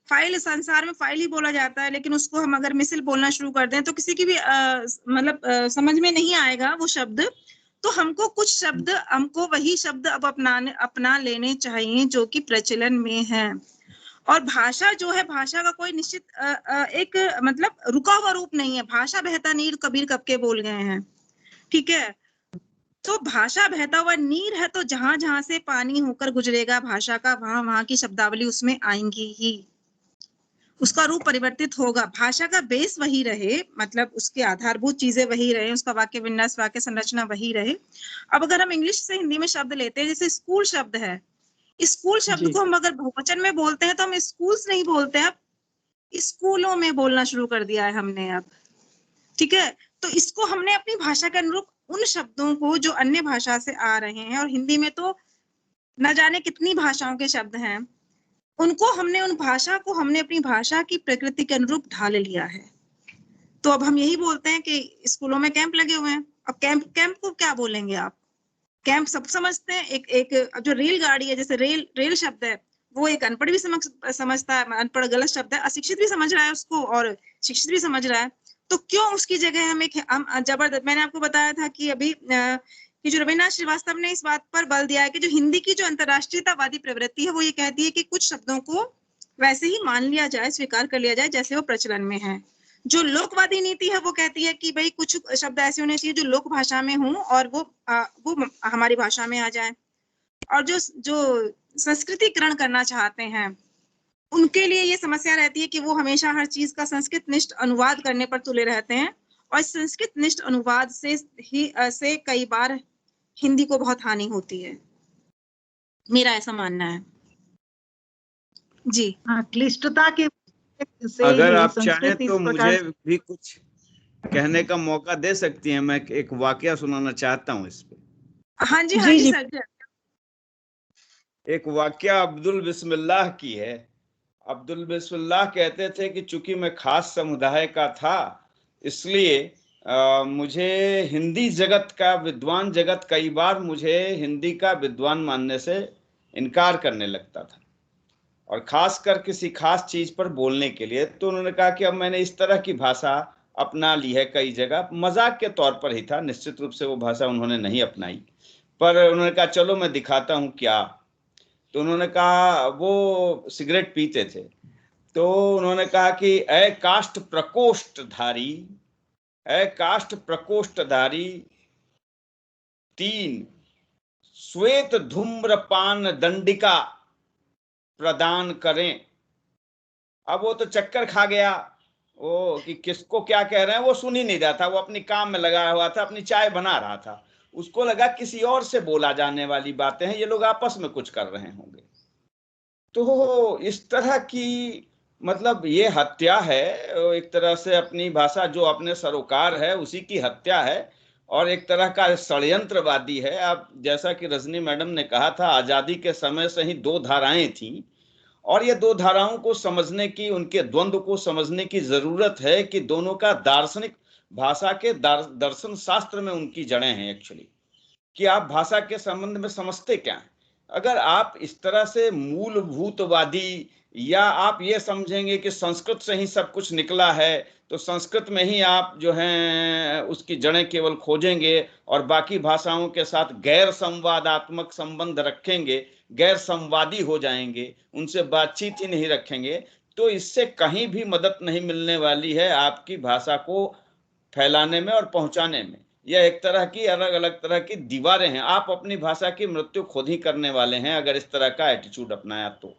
फाइल, संसार में फाइल ही बोला जाता है, लेकिन उसको हम अगर मिसिल बोलना शुरू कर दें तो किसी की भी मतलब समझ में नहीं आएगा वो शब्द। तो हमको कुछ शब्द, हमको वही शब्द अब अपना लेने चाहिए जो कि प्रचलन में है। और भाषा जो है, भाषा का कोई निश्चित एक मतलब रुका हुआ रूप नहीं है। भाषा बहता नीर कबीर कब के बोल गए हैं, ठीक है? तो भाषा बहता हुआ नीर है, तो जहां जहां से पानी होकर गुजरेगा भाषा का, वहां वहां की शब्दावली उसमें आएंगी ही, उसका रूप परिवर्तित होगा। भाषा का बेस वही रहे, मतलब उसके आधारभूत चीजें वही रहे, उसका वाक्य विन्यास, वाक्य संरचना वही रहे। अब अगर हम इंग्लिश से हिंदी में शब्द लेते हैं, जैसे स्कूल शब्द है, स्कूल शब्द को हम अगर बहुवचन में बोलते हैं तो हम स्कूल्स नहीं बोलते हैं, अब स्कूलों में बोलना शुरू कर दिया है हमने अब, ठीक है? तो इसको हमने अपनी भाषा के अनुरूप उन शब्दों को जो अन्य भाषा से आ रहे हैं, और हिंदी में तो न जाने कितनी भाषाओं के शब्द हैं, उनको हमने, उन भाषा को हमने अपनी भाषा की प्रकृति के अनुरूप ढाल लिया है। तो अब हम यही बोलते हैं कि स्कूलों में कैंप लगे हुए हैं। अब कैंप को क्या बोलेंगे आप? कैंप सब समझते हैं। एक जो रेलगाड़ी है, जैसे रेल शब्द है, वो एक अनपढ़ भी समझता है, अनपढ़ गलत शब्द है, अशिक्षित भी समझ रहा है उसको और शिक्षित भी समझ रहा है। तो क्यों उसकी जगह हम जबरदस्त, मैंने आपको बताया था कि अभी कि जो रविन्द्रनाथ श्रीवास्तव ने इस बात पर बल दिया है कि जो हिंदी की जो अंतर्राष्ट्रीयतावादी प्रवृत्ति है, वो ये कहती है कि कुछ शब्दों को वैसे ही मान लिया जाए, स्वीकार कर लिया जाए जैसे वो प्रचलन में है। जो लोकवादी नीति है वो कहती है कि भाई कुछ शब्द ऐसे होने चाहिए जो लोक भाषा में हों और वो हमारी भाषा में आ जाए। और जो संस्कृतिकरण करना चाहते हैं उनके लिए ये समस्या रहती है कि वो हमेशा हर चीज का संस्कृत निष्ठ अनुवाद करने पर तुले रहते हैं, और संस्कृत निष्ठ अनुवाद से कई बार हिंदी को बहुत हानि होती है, मेरा ऐसा मानना है। जी हाँ, क्लिष्टता के से अगर ही आप चाहें संस्कृत इस तो प्रकार मुझे भी कुछ कहने का मौका दे सकती हैं। मैं एक वाकया सुनाना चाहता हूँ इस पे। हाँ जी जी, जी। सर। एक वाकया अब्दुल बिस्मिल्लाह की है। अब्दुल बिस्मिल्लाह कहते थे कि चूंकि मैं खास समुदाय का था, इसलिए मुझे हिंदी जगत का विद्वान जगत कई बार मुझे हिंदी का विद्वान मानने से इनकार करने लगता था, और खासकर किसी खास चीज पर बोलने के लिए। तो उन्होंने कहा कि अब मैंने इस तरह की भाषा अपना ली है कई जगह, मजाक के तौर पर ही था, निश्चित रूप से वो भाषा उन्होंने नहीं अपनाई, पर उन्होंने कहा चलो मैं दिखाता हूँ क्या। तो उन्होंने कहा, वो सिगरेट पीते थे, तो उन्होंने कहा कि ऐ काष्ठ प्रकोष्ठधारी, ऐ काष्ठ प्रकोष्ठधारी 3 श्वेत धूम्रपान दंडिका प्रदान करें। अब वो तो चक्कर खा गया, वो कि किसको क्या कह रहे हैं वो सुन ही नहीं रहा था, वो अपनी काम में लगा हुआ था, अपनी चाय बना रहा था। उसको लगा किसी और से बोला जाने वाली बातें हैं, ये लोग आपस में कुछ कर रहे होंगे। तो इस तरह की मतलब ये हत्या है, एक तरह से अपनी भाषा जो अपने सरोकार है उसी की हत्या है, और एक तरह का षड्यंत्रवादी है। अब जैसा कि रजनी मैडम ने कहा था, आजादी के समय से ही 2 धाराएं थी, और ये 2 धाराओं को समझने की, उनके द्वंद्व को समझने की जरूरत है कि दोनों का दार्शनिक, भाषा के दर्शन शास्त्र में उनकी जड़ें हैं एक्चुअली, कि आप भाषा के संबंध में समझते क्या हैं। अगर आप इस तरह से मूलभूतवादी, या आप ये समझेंगे कि संस्कृत से ही सब कुछ निकला है, तो संस्कृत में ही आप जो हैं उसकी जड़ें केवल खोजेंगे और बाकी भाषाओं के साथ गैर संवादात्मक संबंध रखेंगे, गैर संवादी हो जाएंगे, उनसे बातचीत ही नहीं रखेंगे, तो इससे कहीं भी मदद नहीं मिलने वाली है आपकी भाषा को फैलाने में और पहुंचाने में। यह एक तरह की अलग अलग तरह की दीवारें हैं। आप अपनी भाषा की मृत्यु खुद ही करने वाले हैं अगर इस तरह का एटीट्यूड अपनाया तो।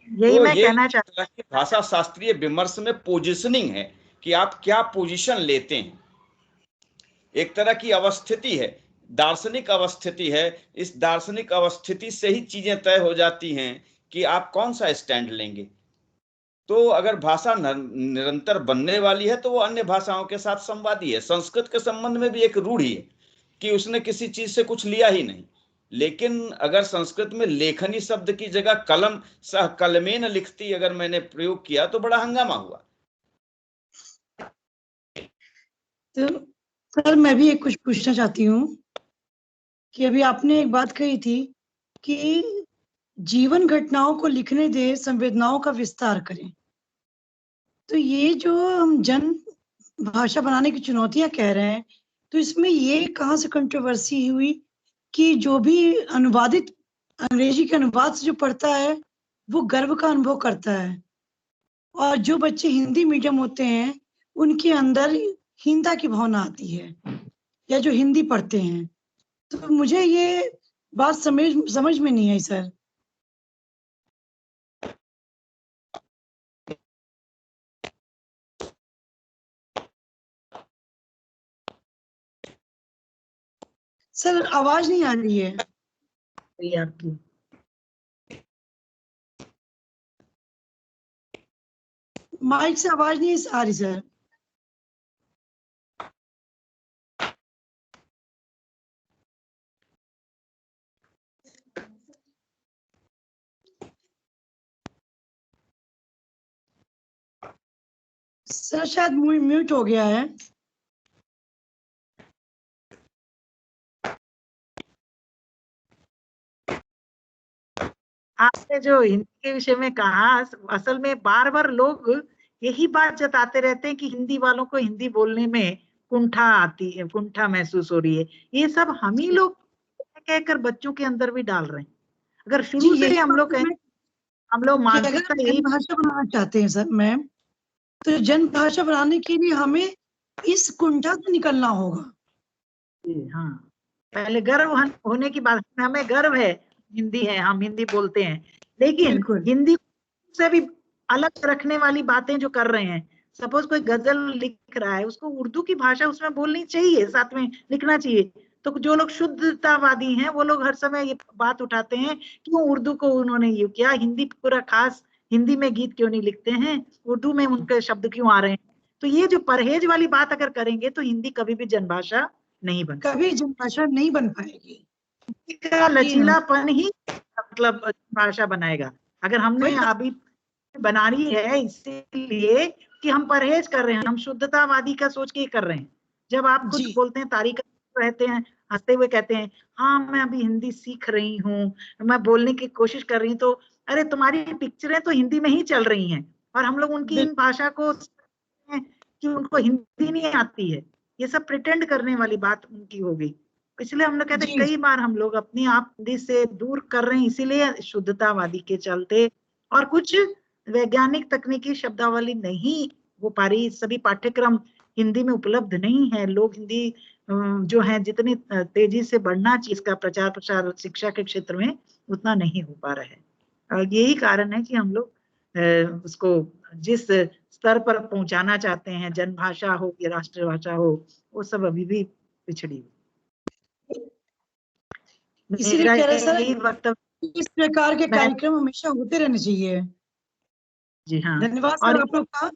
यही तो मैं ये कहना एक तरह की भाषा शास्त्रीय विमर्श में पोजिशनिंग है कि आप क्या पोजीशन लेते हैं। एक तरह की अवस्थिति है, दार्शनिक अवस्थिति है। इस दार्शनिक अवस्थिति से ही चीजें तय हो जाती हैं कि आप कौन सा स्टैंड लेंगे। तो अगर भाषा निरंतर बनने वाली है तो वो अन्य भाषाओं के साथ संवादी है। संस्कृत के संबंध में भी एक रूढ़ी है कि उसने किसी चीज से कुछ लिया ही नहीं, लेकिन अगर संस्कृत में लेखनी शब्द की जगह कलम, सह कलमेन लिखती अगर मैंने प्रयोग किया तो बड़ा हंगामा हुआ। तो सर मैं भी एक कुछ पूछना चाहती हूँ कि अभी आपने एक बात कही थी कि जीवन घटनाओं को लिखने दे, संवेदनाओं का विस्तार करें। तो ये जो हम जन भाषा बनाने की चुनौतियां कह रहे हैं, तो इसमें ये कहाँ से कंट्रोवर्सी हुई कि जो भी अनुवादित अंग्रेजी के अनुवाद से जो पढ़ता है वो गर्व का अनुभव करता है, और जो बच्चे हिंदी मीडियम होते हैं उनके अंदर हीनता की भावना आती है, या जो हिंदी पढ़ते हैं। तो मुझे ये बात समझ में नहीं आई सर। सर आवाज नहीं आ रही है आपकी। माइक से आवाज नहीं आ रही सर। सर शायद म्यूट हो गया है। आपने जो हिंदी के विषय में कहा, असल में बार बार लोग यही बात जताते रहते हैं कि हिंदी वालों को हिंदी बोलने में कुंठा आती है, कुंठा महसूस हो रही है। ये सब हम ही लोग कहकर बच्चों के अंदर भी डाल रहे हैं। अगर शुरू से ही हम लोग मानसिकता यही भाषा बनाना चाहते हैं सर मैम, तो जन भाषा बनाने के लिए हमें इस कुंठा से निकलना होगा। हाँ, पहले गर्व होने की बात, हमें गर्व है हिंदी है, हम हिंदी बोलते हैं, लेकिन हिंदी से भी अलग रखने वाली बातें जो कर रहे हैं। सपोज कोई गजल लिख रहा है, उसको उर्दू की भाषा उसमें बोलनी चाहिए, साथ में लिखना चाहिए, तो जो लोग शुद्धतावादी हैं वो लोग हर समय ये बात उठाते हैं क्यों उर्दू को उन्होंने ये किया, हिंदी पूरा खास हिंदी में गीत क्यों नहीं लिखते हैं, उर्दू में उनके शब्द क्यों आ रहे हैं। तो ये जो परहेज वाली बात अगर करेंगे तो हिंदी कभी भी जनभाषा नहीं बन, कभी जनभाषा नहीं बन पाएगी। का लचीलापन ही मतलब भाषा बनाएगा। अगर हमने अभी बनानी है इसीलिए कि हम परहेज कर रहे हैं, हम शुद्धतावादी का सोच के कर रहे हैं। जब आप कुछ बोलते हैं तारीख रहते हैं, हंसते हुए कहते हैं हाँ मैं अभी हिंदी सीख रही हूँ, मैं बोलने की कोशिश कर रही हूँ, तो अरे तुम्हारी पिक्चरें तो हिंदी में ही चल रही हैं और हम लोग उनकी इन भाषा को कि उनको हिंदी नहीं आती है, ये सब प्रिटेंड करने वाली बात उनकी हो गई। इसलिए हम लोग कहते हैं कई बार हम लोग अपने आप हिंदी से दूर कर रहे हैं इसीलिए शुद्धतावादी के चलते, और कुछ वैज्ञानिक तकनीकी शब्दावली नहीं हो पा रही, सभी पाठ्यक्रम हिंदी में उपलब्ध नहीं है, लोग हिंदी जो है जितनी तेजी से बढ़ना चाहिए इसका प्रचार प्रसार शिक्षा के क्षेत्र में उतना नहीं हो पा रहा है। और यही कारण है कि हम लोग उसको जिस स्तर पर पहुंचाना चाहते हैं, जनभाषा हो या राष्ट्रभाषा हो, वो सब अभी भी पिछड़ी हुई। इसीलिए कह रहे सर इस प्रकार के कार्यक्रम हमेशा होते रहने चाहिए। जी हाँ, धन्यवाद सर आप लोग का।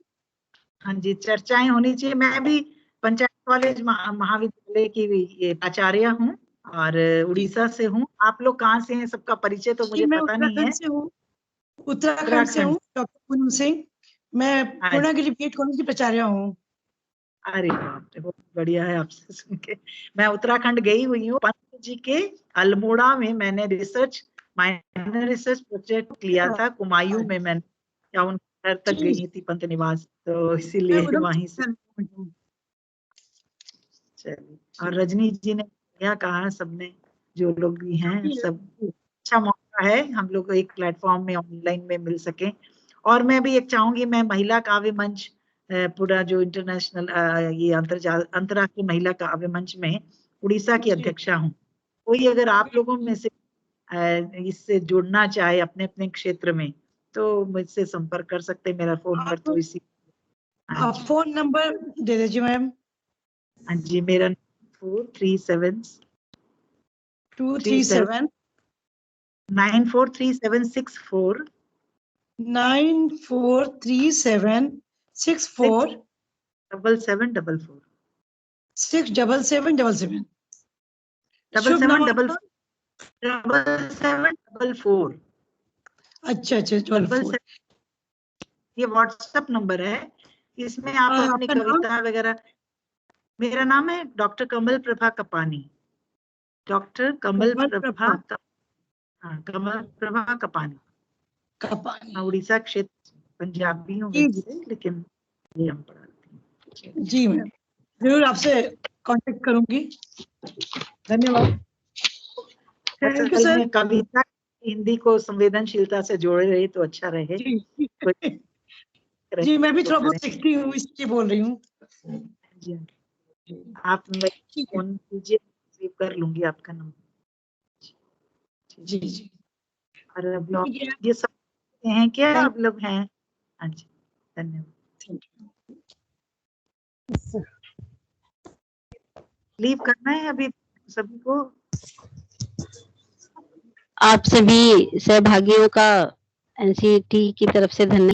हाँ जी, चर्चाएं होनी चाहिए। मैं भी पंचायत कॉलेज महाविद्यालय की ये प्राचार्य हूँ और उड़ीसा से हूँ। आप लोग कहाँ से हैं, सबका परिचय तो मुझे पता नहीं है। उत्तराखंड से हूँ, डॉक्टर पूनम सिंह। मैं पूर्णागिरी बीएड कॉलेज की प्राचार्य हूँ। अरे बाप रे, बहुत बढ़िया है आपसे सुन के। मैं उत्तराखंड गई हुई हूँ, पंत जी के अल्मोड़ा में मैंने माइनर रिसर्च प्रोजेक्ट लिया था। कुमायूं में मैंने क्या उन घर तक गई थी, पंत निवास, तो इसीलिए वहीं से। चलिए, और रजनी जी ने क्या कहा, सबने जो लोग भी हैं सब, अच्छा मौका है हम लोग एक प्लेटफॉर्म में ऑनलाइन में मिल सके। और मैं भी एक चाहूंगी, मैं महिला काव्य मंच पूरा जो इंटरनेशनल ये अंतर्राष्ट्रीय महिला काव्य मंच में उड़ीसा की अध्यक्षा हूँ। कोई अगर आप लोगों में से इससे जुड़ना चाहे अपने अपने क्षेत्र में तो मुझसे संपर्क कर सकते हैं। मेरा फोन नंबर तो इसी। आप फोन नंबर दे दीजिए मैम। हाँ जी, मेरा 437 237 943764 943764 7744 67777 7744। अच्छा, ये व्हाट्सएप नंबर है, इसमें आप अपनी कविता वगैरह। मेरा नाम है डॉक्टर कमल प्रभा कपानी। डॉक्टर कमल प्रभा कपानी। उड़ीसा क्षेत्र, पंजाबी हूँ लेकिन ये हम पढ़ाते हैं। जी मैम, जरूर आपसे कांटेक्ट करूंगी। धन्यवाद। कविता हिंदी को संवेदनशीलता से जोड़े रहे तो अच्छा रहे। जी मैं भी थोड़ा बहुत सीखती हूँ, इसलिए बोल रही हूँ। जी आप फोन कीजिए, सेव कर लूंगी आपका नंबर। जी जी। और अब लोग ये सब हैं क्या, आप लोग हैं? हाँ जी, धन्यवाद। लीव करना है अभी सभी को। आप सभी सहभागियों का एनसीईटी की तरफ से धन्यवाद।